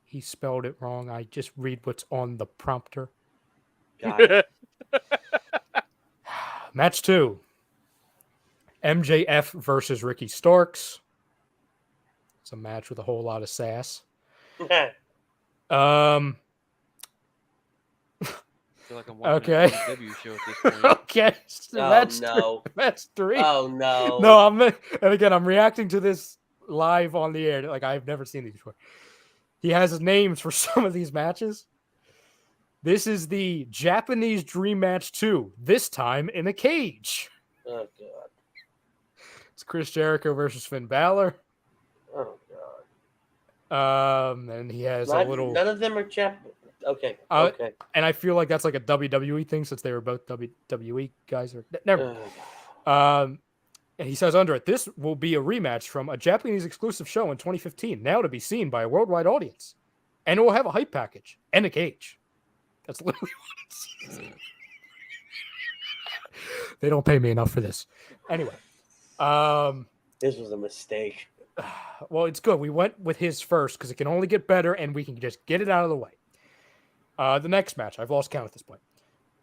He spelled it wrong. I just read what's on the prompter. Got it. Match 2. MJF versus Ricky Starks. It's a match with a whole lot of sass. I feel like I'm watching an AEW show at this point. Okay. Match 3. Oh, no. No, and again, I'm reacting to this live on the air. Like, I've never seen these before. He has names for some of these matches. This is the Japanese Dream Match 2, this time in a cage. Oh, God. It's Chris Jericho versus Finn Balor. Oh, God. And he has a little... None of them are Japanese. Okay. Okay. And I feel like that's like a WWE thing since they were both WWE guys. Never. And he says under it, this will be a rematch from a Japanese exclusive show in 2015, now to be seen by a worldwide audience. And it will have a hype package and a cage. That's literally what it says. They don't pay me enough for this. Anyway. This was a mistake. Well, it's good. We went with his first because it can only get better and we can just get it out of the way. The next match, I've lost count at this point.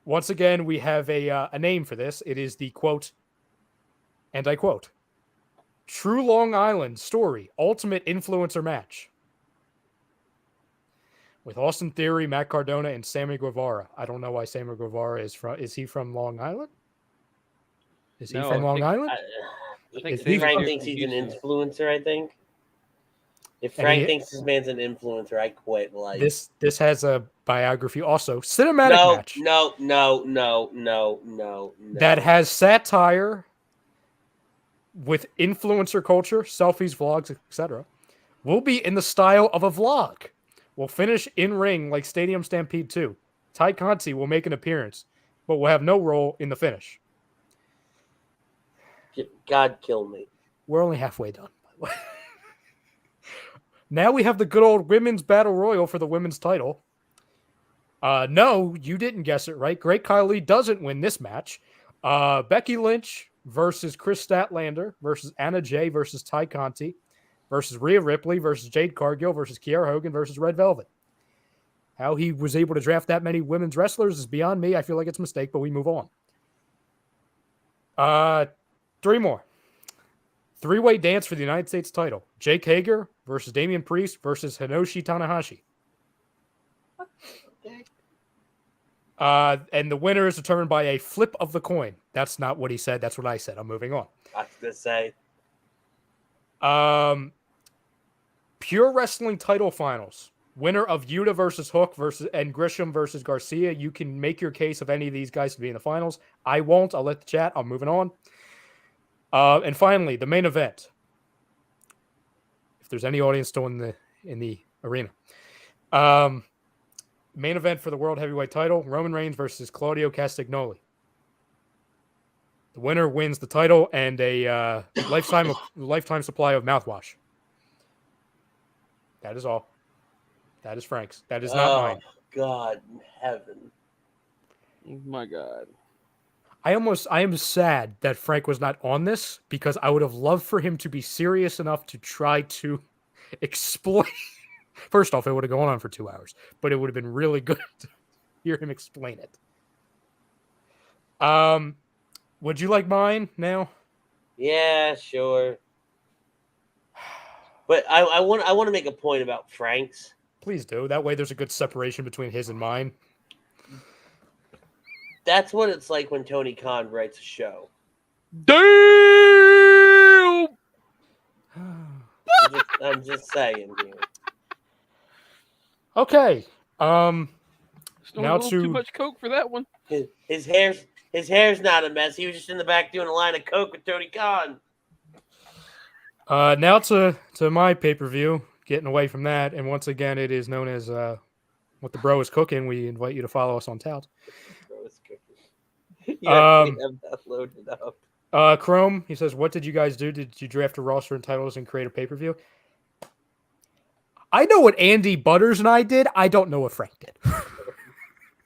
Once again, we have a name for this. It is the quote, and I quote, True Long Island Story Ultimate Influencer Match. With Austin Theory, Matt Cardona, and Sammy Guevara. I don't know why Sammy Guevara is he from Long Island? Is he from Long Island? I think Frank thinks he's an influencer, I think. If Frank thinks this man's an influencer, I quit. Like this has a biography also. Cinematic match. No. That has satire with influencer culture, selfies, vlogs, etc. Will be in the style of a vlog. Will finish in ring like Stadium Stampede 2. Ty Conti will make an appearance, but will have no role in the finish. God kill me. We're only halfway done, by the way. Now we have the good old women's battle royal for the women's title. No, you didn't guess it right. Great Khali doesn't win this match. Becky Lynch versus Chris Statlander versus Anna Jay versus Ty Conti versus Rhea Ripley versus Jade Cargill versus Kiera Hogan versus Red Velvet. How he was able to draft that many women's wrestlers is beyond me. I feel like it's a mistake, but we move on. 3 more. 3-way dance for the United States title. Jake Hager versus Damian Priest versus Hinoshi Tanahashi. And the winner is determined by a flip of the coin. That's not what he said. That's what I said. I'm moving on. I was going to say. Pure Wrestling title finals. Winner of Yuta versus Hook and Grisham versus Garcia. You can make your case of any of these guys to be in the finals. I won't. I'll let the chat. I'm moving on. And finally, the main event. If there's any audience still in the arena. Main event for the World Heavyweight title. Roman Reigns versus Claudio Castagnoli. The winner wins the title and a lifetime supply of mouthwash. That is all. That is Frank's. That is not mine. God in heaven. Oh my God. I am sad that Frank was not on this because I would have loved for him to be serious enough to try to explain. First off, it would have gone on for 2 hours, but it would have been really good to hear him explain it. Would you like mine now? Yeah, sure. But I want to make a point about Frank's. Please do. That way there's a good separation between his and mine. That's what it's like when Tony Khan writes a show. Damn! I'm just saying here. Okay. Still Now a little too much coke for that one. His hair's not a mess. He was just in the back doing a line of coke with Tony Khan. Now to my pay-per-view. Getting away from that, and once again, it is known as What the Bro is Cooking. We invite you to follow us on Tout. Bro is cooking. You have that loaded up. Chrome, he says, what did you guys do? Did you draft a roster and titles and create a pay-per-view? I know what Andy Butters and I did. I don't know what Frank did. I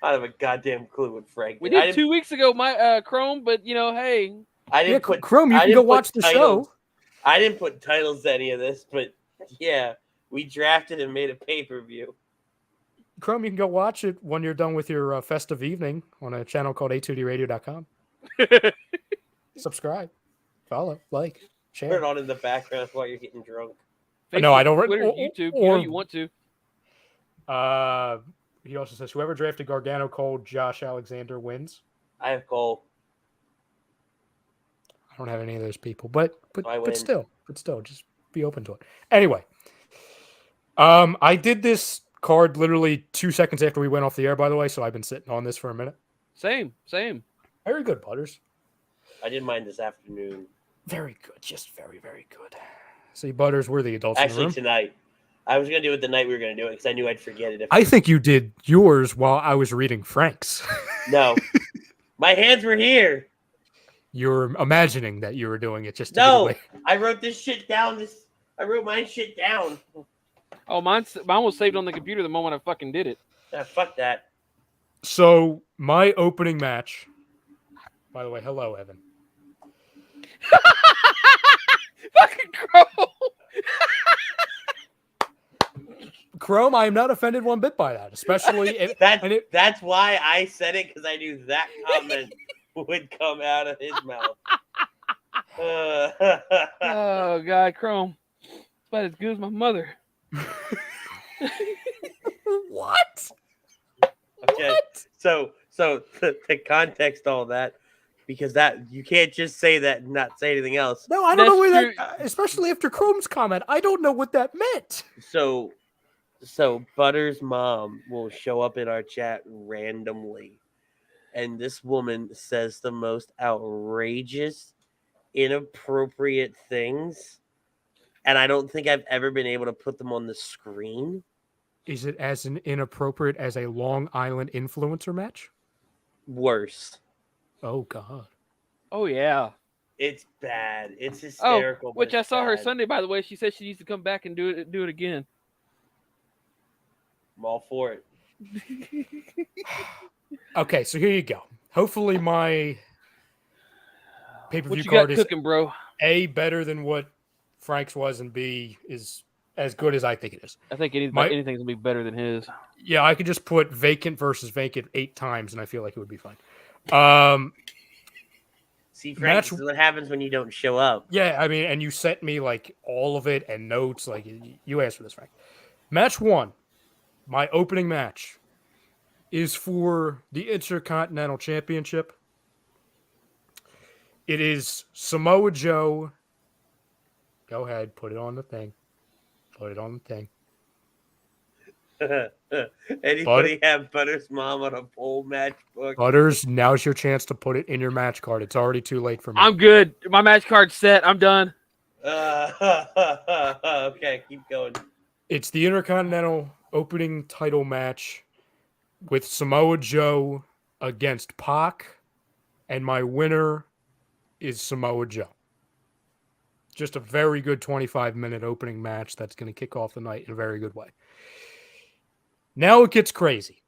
don't have a goddamn clue what Frank did. We did 2 weeks ago, my Chrome, but hey. I didn't put Chrome, you can go watch the show. I didn't put titles to any of this, but yeah. We drafted and made a pay-per-view. Chrome, you can go watch it when you're done with your festive evening on a channel called a2dradio.com. Subscribe, follow, like, share. Turn it on in the background while you're getting drunk. Facebook, no, I don't. Twitter, YouTube, you want to. He also says, whoever drafted Gargano, Cole, Josh Alexander wins. I have Cole. I don't have any of those people, but still, just be open to it. Anyway. I did this card literally 2 seconds after we went off the air, by the way, so I've been sitting on this for a minute. Same. Very good, Butters. I did mine this afternoon. Very good. Just very, very good. See, Butters, we're the adults Actually, in the room. tonight. I was going to do it the night we were going to do it because I knew I'd forget it. I think you did yours while I was reading Frank's. No. My hands were here. You're imagining that you were doing it just to No. get away. I wrote this shit down. I wrote my shit down. Oh, mine was saved on the computer the moment I fucking did it. Fuck that. So, my opening match. By the way, hello, Evan. Fucking Chrome. Chrome, I am not offended one bit by that, especially if that's why I said it, because I knew that comment would come out of his mouth. Oh God, Chrome. It's about as good as my mother. What? Okay. What? So to context all that, because that you can't just say that and not say anything else. No, I don't know where that, especially after Chrome's comment. I don't know what that meant. So Butter's mom will show up in our chat randomly, and this woman says the most outrageous, inappropriate things. And I don't think I've ever been able to put them on the screen. Is it as inappropriate as a Long Island influencer match? Worse. Oh, God. Oh, yeah. It's bad. It's hysterical. Which I saw her Sunday, by the way. She said she needs to come back and do it again. I'm all for it. Okay, so here you go. Hopefully my pay-per-view what you card got is cooking, bro? A, better than what Frank's was, and B, is as good as I think it is. I think anything's gonna be better than his. Yeah, I could just put vacant versus vacant 8 times, and I feel like it would be fine. See, Frank, this is what happens when you don't show up. Yeah, I mean, and you sent me like all of it and notes. Like you asked for this, Frank. Match 1, my opening match, is for the Intercontinental Championship. It is Samoa Joe. Go ahead, put it on the thing. Put it on the thing. Anybody have Butters' mom on a pole match book? Butters, now's your chance to put it in your match card. It's already too late for me. I'm good. My match card's set. I'm done. Okay, keep going. It's the Intercontinental opening title match with Samoa Joe against Pac, and my winner is Samoa Joe. Just a very good 25-minute opening match that's going to kick off the night in a very good way. Now it gets crazy.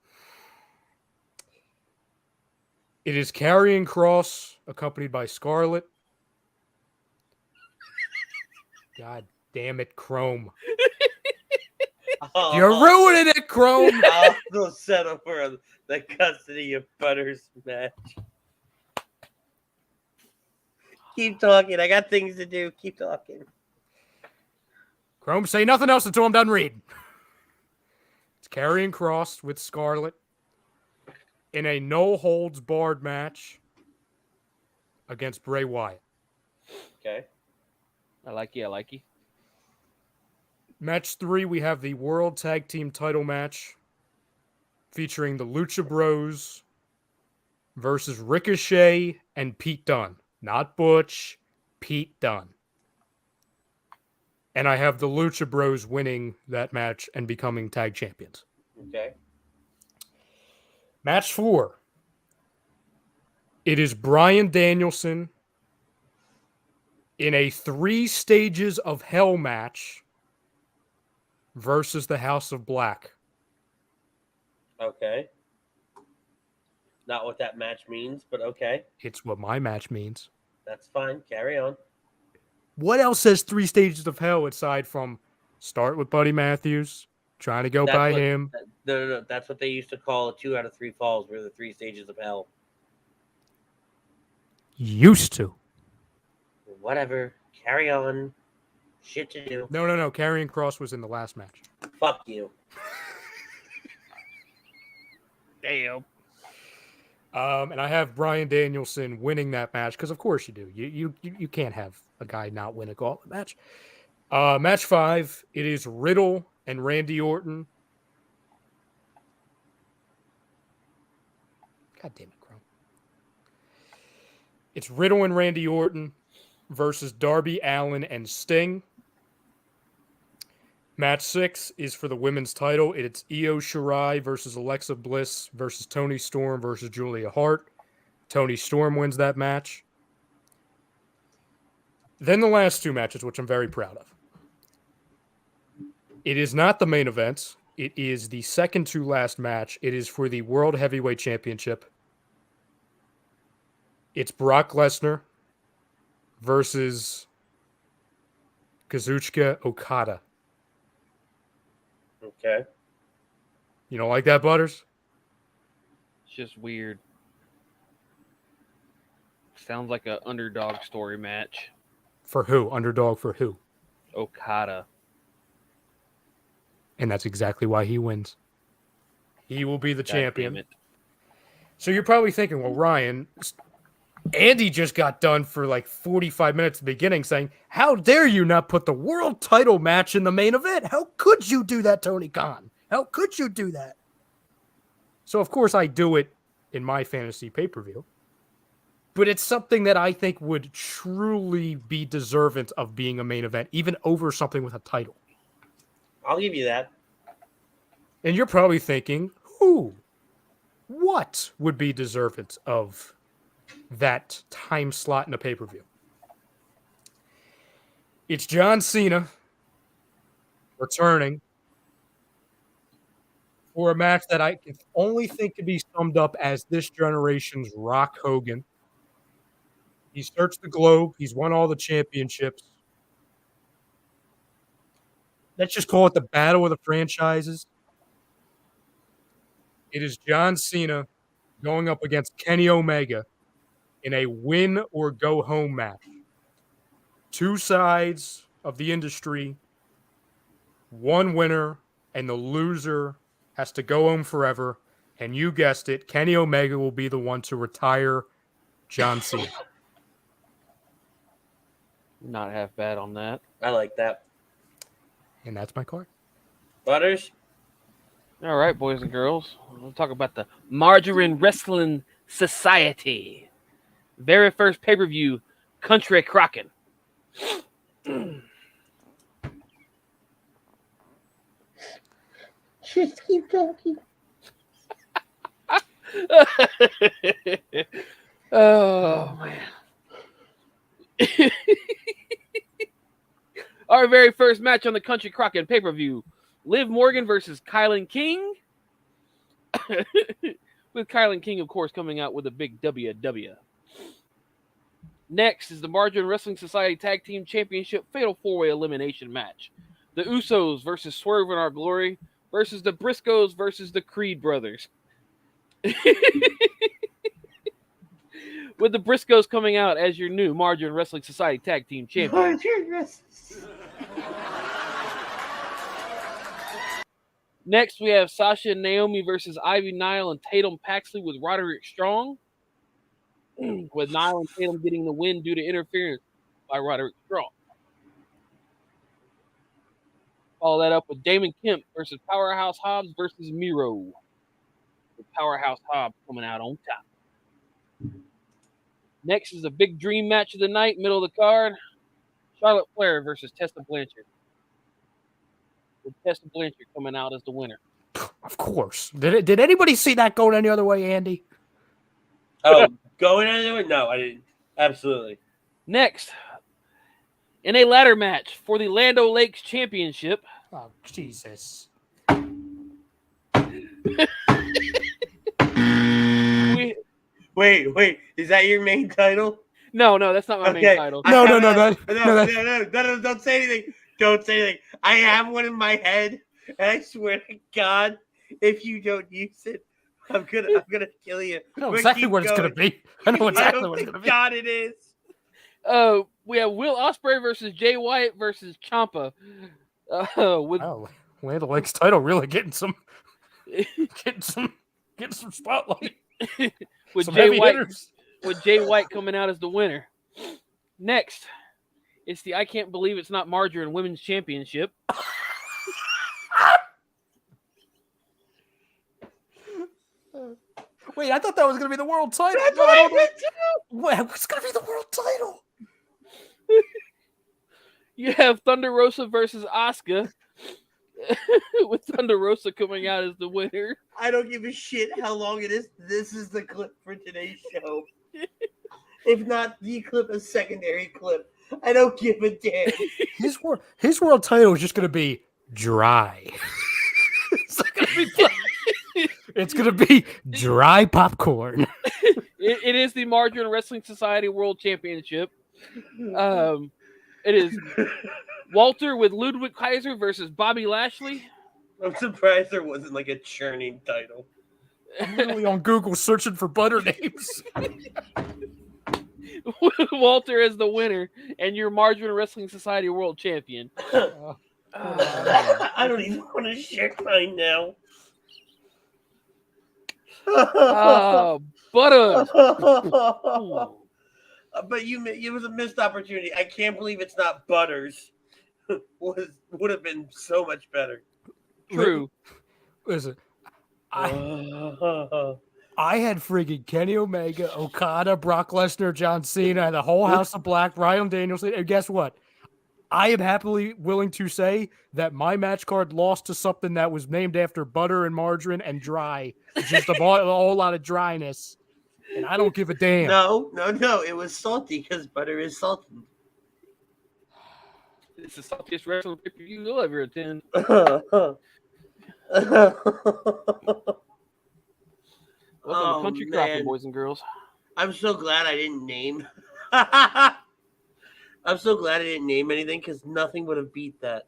It is Karrion Kross accompanied by Scarlett. God damn it, Chrome. You're ruining it, Chrome. I'll go settle for the custody of Butters match. Keep talking. I got things to do. Keep talking. Chrome, say nothing else until I'm done reading. It's Karrion Kross with Scarlett in a no-holds-barred match against Bray Wyatt. Okay. I like you. Match 3, we have the World Tag Team title match featuring the Lucha Bros versus Ricochet and Pete Dunne. Not Butch, Pete Dunne. And I have the Lucha Bros winning that match and becoming tag champions. Okay. Match 4. It is Bryan Danielson in a 3 stages of hell match versus the House of Black. Okay. Not what that match means, but okay. It's what my match means. That's fine. Carry on. What else says 3 stages of hell aside from start with Buddy Matthews, trying to go by him? No. That's what they used to call 2 out of 3 falls were the 3 stages of hell. Used to. Whatever. Carry on. Shit to do. No. Karrion Kross was in the last match. Fuck you. Damn. And I have Bryan Danielson winning that match because, of course, you do. You can't have a guy not win a gauntlet match. Match 5, it is Riddle and Randy Orton. God damn it, Chrome. It's Riddle and Randy Orton versus Darby Allin and Sting. Match 6 is for the women's title. It's Io Shirai versus Alexa Bliss versus Toni Storm versus Julia Hart. Toni Storm wins that match. Then the last 2 matches, which I'm very proud of. It is not the main event. It is the second to last match. It is for the World Heavyweight Championship. It's Brock Lesnar versus Kazuchika Okada. Okay. You don't like that, Butters? It's just weird. Sounds like an underdog story match. For who? Underdog for who? Okada. And that's exactly why he wins. He will be the champion. Damn it. So you're probably thinking, well, Ryan, Andy just got done for like 45 minutes at the beginning saying, how dare you not put the world title match in the main event? How could you do that, Tony Khan? How could you do that? So, of course, I do it in my fantasy pay-per-view. But it's something that I think would truly be deserving of being a main event, even over something with a title. I'll give you that. And you're probably thinking, what would be deserving of that time slot in a pay-per-view? It's John Cena returning for a match that I can only think could be summed up as this generation's Rock Hogan. He's searched the globe. He's won all the championships. Let's just call it the battle of the franchises. It is John Cena going up against Kenny Omega in a win or go home match. Two sides of the industry, one winner, and the loser has to go home forever. And you guessed it, Kenny Omega will be the one to retire John Cena. Not half bad on that. I like that. And that's my card. Butters? All right, boys and girls. We'll talk about the Margarine Wrestling Society. Very first pay-per-view, Country Crockett. Just keep talking. Oh, man. Our very first match on the Country Crockett pay-per-view, Liv Morgan versus Kylan King. With Kylan King, of course, coming out with a big WW. Next is the Margarine Wrestling Society Tag Team Championship Fatal 4-Way Elimination match. The Usos versus Swerve in Our Glory versus the Briscoes versus the Creed Brothers. With the Briscoes coming out as your new Margarine Wrestling Society Tag Team Champions. Next, we have Sasha and Naomi versus Ivy Nile and Tatum Paxley with Roderick Strong. With Nile and Tatum getting the win due to interference by Roderick Strong. Follow that up with Damon Kemp versus Powerhouse Hobbs versus Miro. With Powerhouse Hobbs coming out on top. Next is the big dream match of the night, middle of the card. Charlotte Flair versus Tessa Blanchard. With Tessa Blanchard coming out as the winner. Of course. Did anybody see that going any other way, Andy? Oh, going any other way? No, I didn't. Absolutely. Next, in a ladder match for the Land O'Lakes Championship. Oh, Jesus. Wait. Is that your main title? No, that's not my main title. No. Don't say anything. Don't say anything. I have one in my head, and I swear to God, if you don't use it, I'm gonna kill you. I know exactly what it's gonna be. I know exactly what it's gonna be. God, it is. We have Will Ospreay versus Jay White versus Ciampa. With Land O'Lakes title really getting some spotlight. with some Jay White hitters. With Jay White coming out as the winner. Next, it's the I Can't Believe It's Not Margarine Women's Championship. Wait, I thought that was going to be the world title. That's what I meant to. What's going to be the world title? You have Thunder Rosa versus Asuka. With Thunder Rosa coming out as the winner. I don't give a shit how long it is. This is the clip for today's show. If not the clip, a secondary clip. I don't give a damn. His world title is just going to be dry. It's going to be dry popcorn. It is the Margarine Wrestling Society World Championship. It is Walter with Ludwig Kaiser versus Bobby Lashley. I'm surprised there wasn't like a churning title. I'm literally on Google searching for butter names. Walter is the winner and your Margarine Wrestling Society World Champion. I don't even want to share mine now. Butter. But it was a missed opportunity. I can't believe it's not Butters. Would have been so much better. True. Listen, I had friggin' Kenny Omega, Okada, Brock Lesnar, John Cena, and the whole House of Black, Ryan Danielson. And guess what? I am happily willing to say that my match card lost to something that was named after butter and margarine and dry. Just a whole lot of dryness. And I don't give a damn. No. It was salty because butter is salty. It's the saltiest wrestling pay-per-view you'll ever attend. Welcome to Country Crockett, boys and girls. I'm so glad I didn't name. I'm so glad I didn't name anything because nothing would have beat that.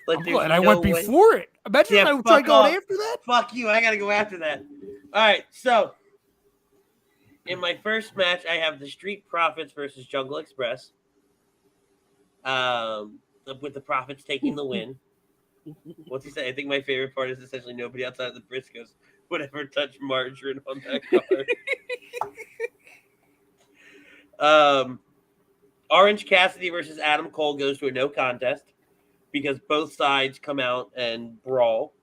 Like, I'm there's glad I no went way. before it. Imagine Yeah, if I tried fuck going off. after that. Fuck you. I got to go after that. All right. So, in my first match, I have the Street Profits versus Jungle Express. With the Profits taking the win. What's he say? I think my favorite part is essentially nobody outside of the Briscoes would ever touch margarine on that card. Orange Cassidy versus Adam Cole goes to a no contest because both sides come out and brawl.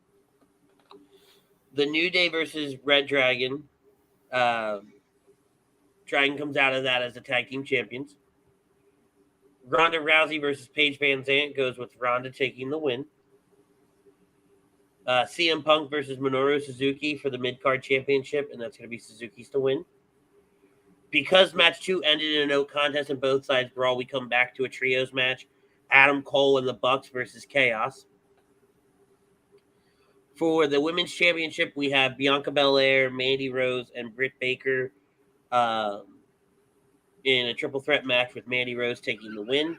The New Day versus Red Dragon. Dragon comes out of that as the tag team champions. Ronda Rousey versus Paige Van Zant goes with Ronda taking the win. CM Punk versus Minoru Suzuki for the mid-card championship, and that's going to be Suzuki's to win. Because match 2 ended in a no contest and both sides brawl, we come back to a trios match. Adam Cole and the Bucks versus Chaos. For the women's championship, we have Bianca Belair, Mandy Rose, and Britt Baker in a triple threat match with Mandy Rose taking the win.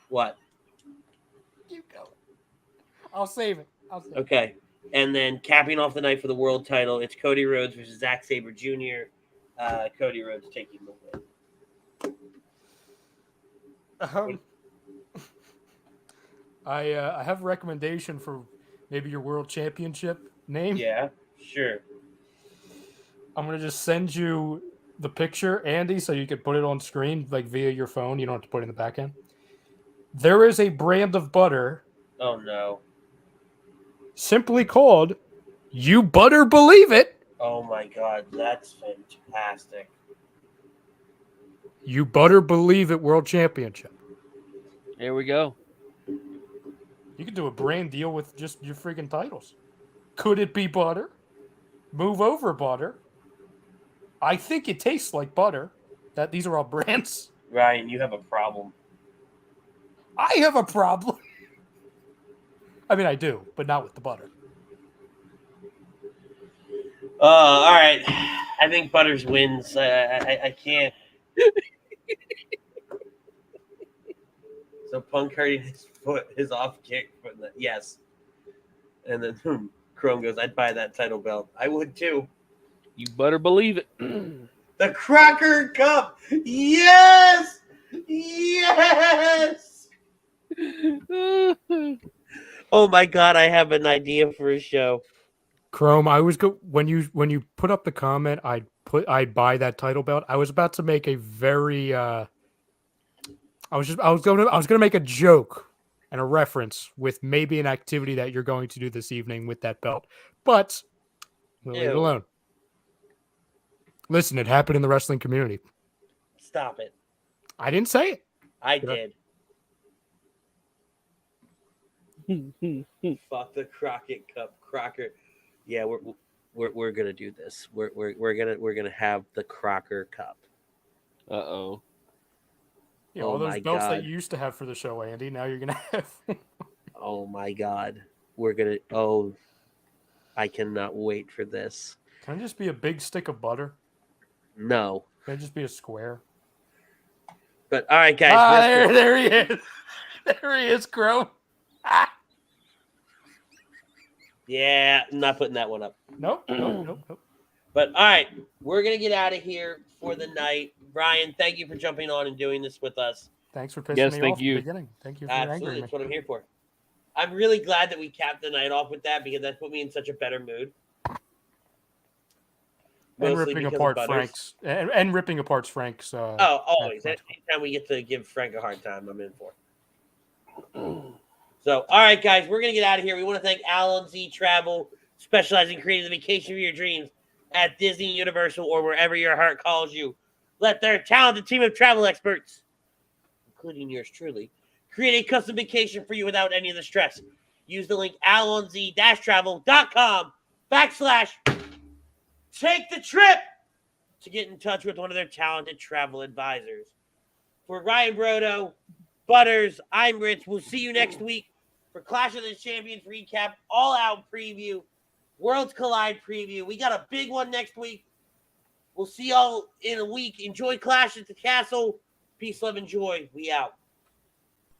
What? Keep going. I'll save it. Okay. And then capping off the night for the world title, it's Cody Rhodes versus Zack Saber Jr. Cody Rhodes taking the win. I have a recommendation for maybe your world championship name. Yeah, sure. I'm going to just send you the picture, Andy, so you can put it on screen, like via your phone. You don't have to put it in the back end. There is a brand of butter. Oh, no. Simply called You Butter Believe It. Oh, my God. That's fantastic. You Butter Believe It World Championship. There we go. You could do a brand deal with just your freaking titles. Could it be butter? Move over butter. I think it tastes like butter. These are all brands. Ryan, you have a problem. I have a problem. I mean, I do, but not with the butter. All right. I think Butters wins. I can't. So Punk hurting his foot, his off kick. Yes. And then Chrome goes, I'd buy that title belt. I would too. You better believe it. The Crocker Cup. Yes. Yes. Oh my God, I have an idea for a show. Chrome, when you put up the comment, I'd buy that title belt. I was about to make a very I was gonna make a joke and a reference with maybe an activity that you're going to do this evening with that belt, but we'll leave it alone. Listen, it happened in the wrestling community. Stop it. I didn't say it. I did. Fuck the Crockett Cup, Crocker. Yeah, we're gonna do this. We're gonna have the Crocker Cup. Uh-oh. Yeah, all those belts that you used to have for the show, Andy. Now you're gonna have. Oh my God, we're gonna. Oh, I cannot wait for this. Can it just be a big stick of butter? No. Can it just be a square? But all right, guys. There he is. There he is, Crow. Yeah, I'm not putting that one up. Nope. But all right, we're gonna get out of here for the night. Ryan, thank you for jumping on and doing this with us. Thanks for pissing me off thank at you. the beginning. Thank you for Absolutely, angering me. that's what I'm here for. I'm really glad that we capped the night off with that because that put me in such a better mood. And Mostly ripping because apart of Butters. Frank's and ripping apart Frank's. Always. Anytime we get to give Frank a hard time, I'm in for. So, all right, guys, we're gonna get out of here. We want to thank Alan Z Travel, specializing in creating the vacation of your dreams at Disney, Universal, or wherever your heart calls you. Let their talented team of travel experts, including yours truly, create a custom vacation for you without any of the stress. Use the link alonz-travel.com/take the trip to get in touch with one of their talented travel advisors. For Ryan Brodo, Butters, I'm Rich. We'll see you next week for Clash of the Champions recap, all-out preview, Worlds Collide preview. We got a big one next week. We'll see y'all in a week. Enjoy Clash at the Castle. Peace, love, and joy. We out.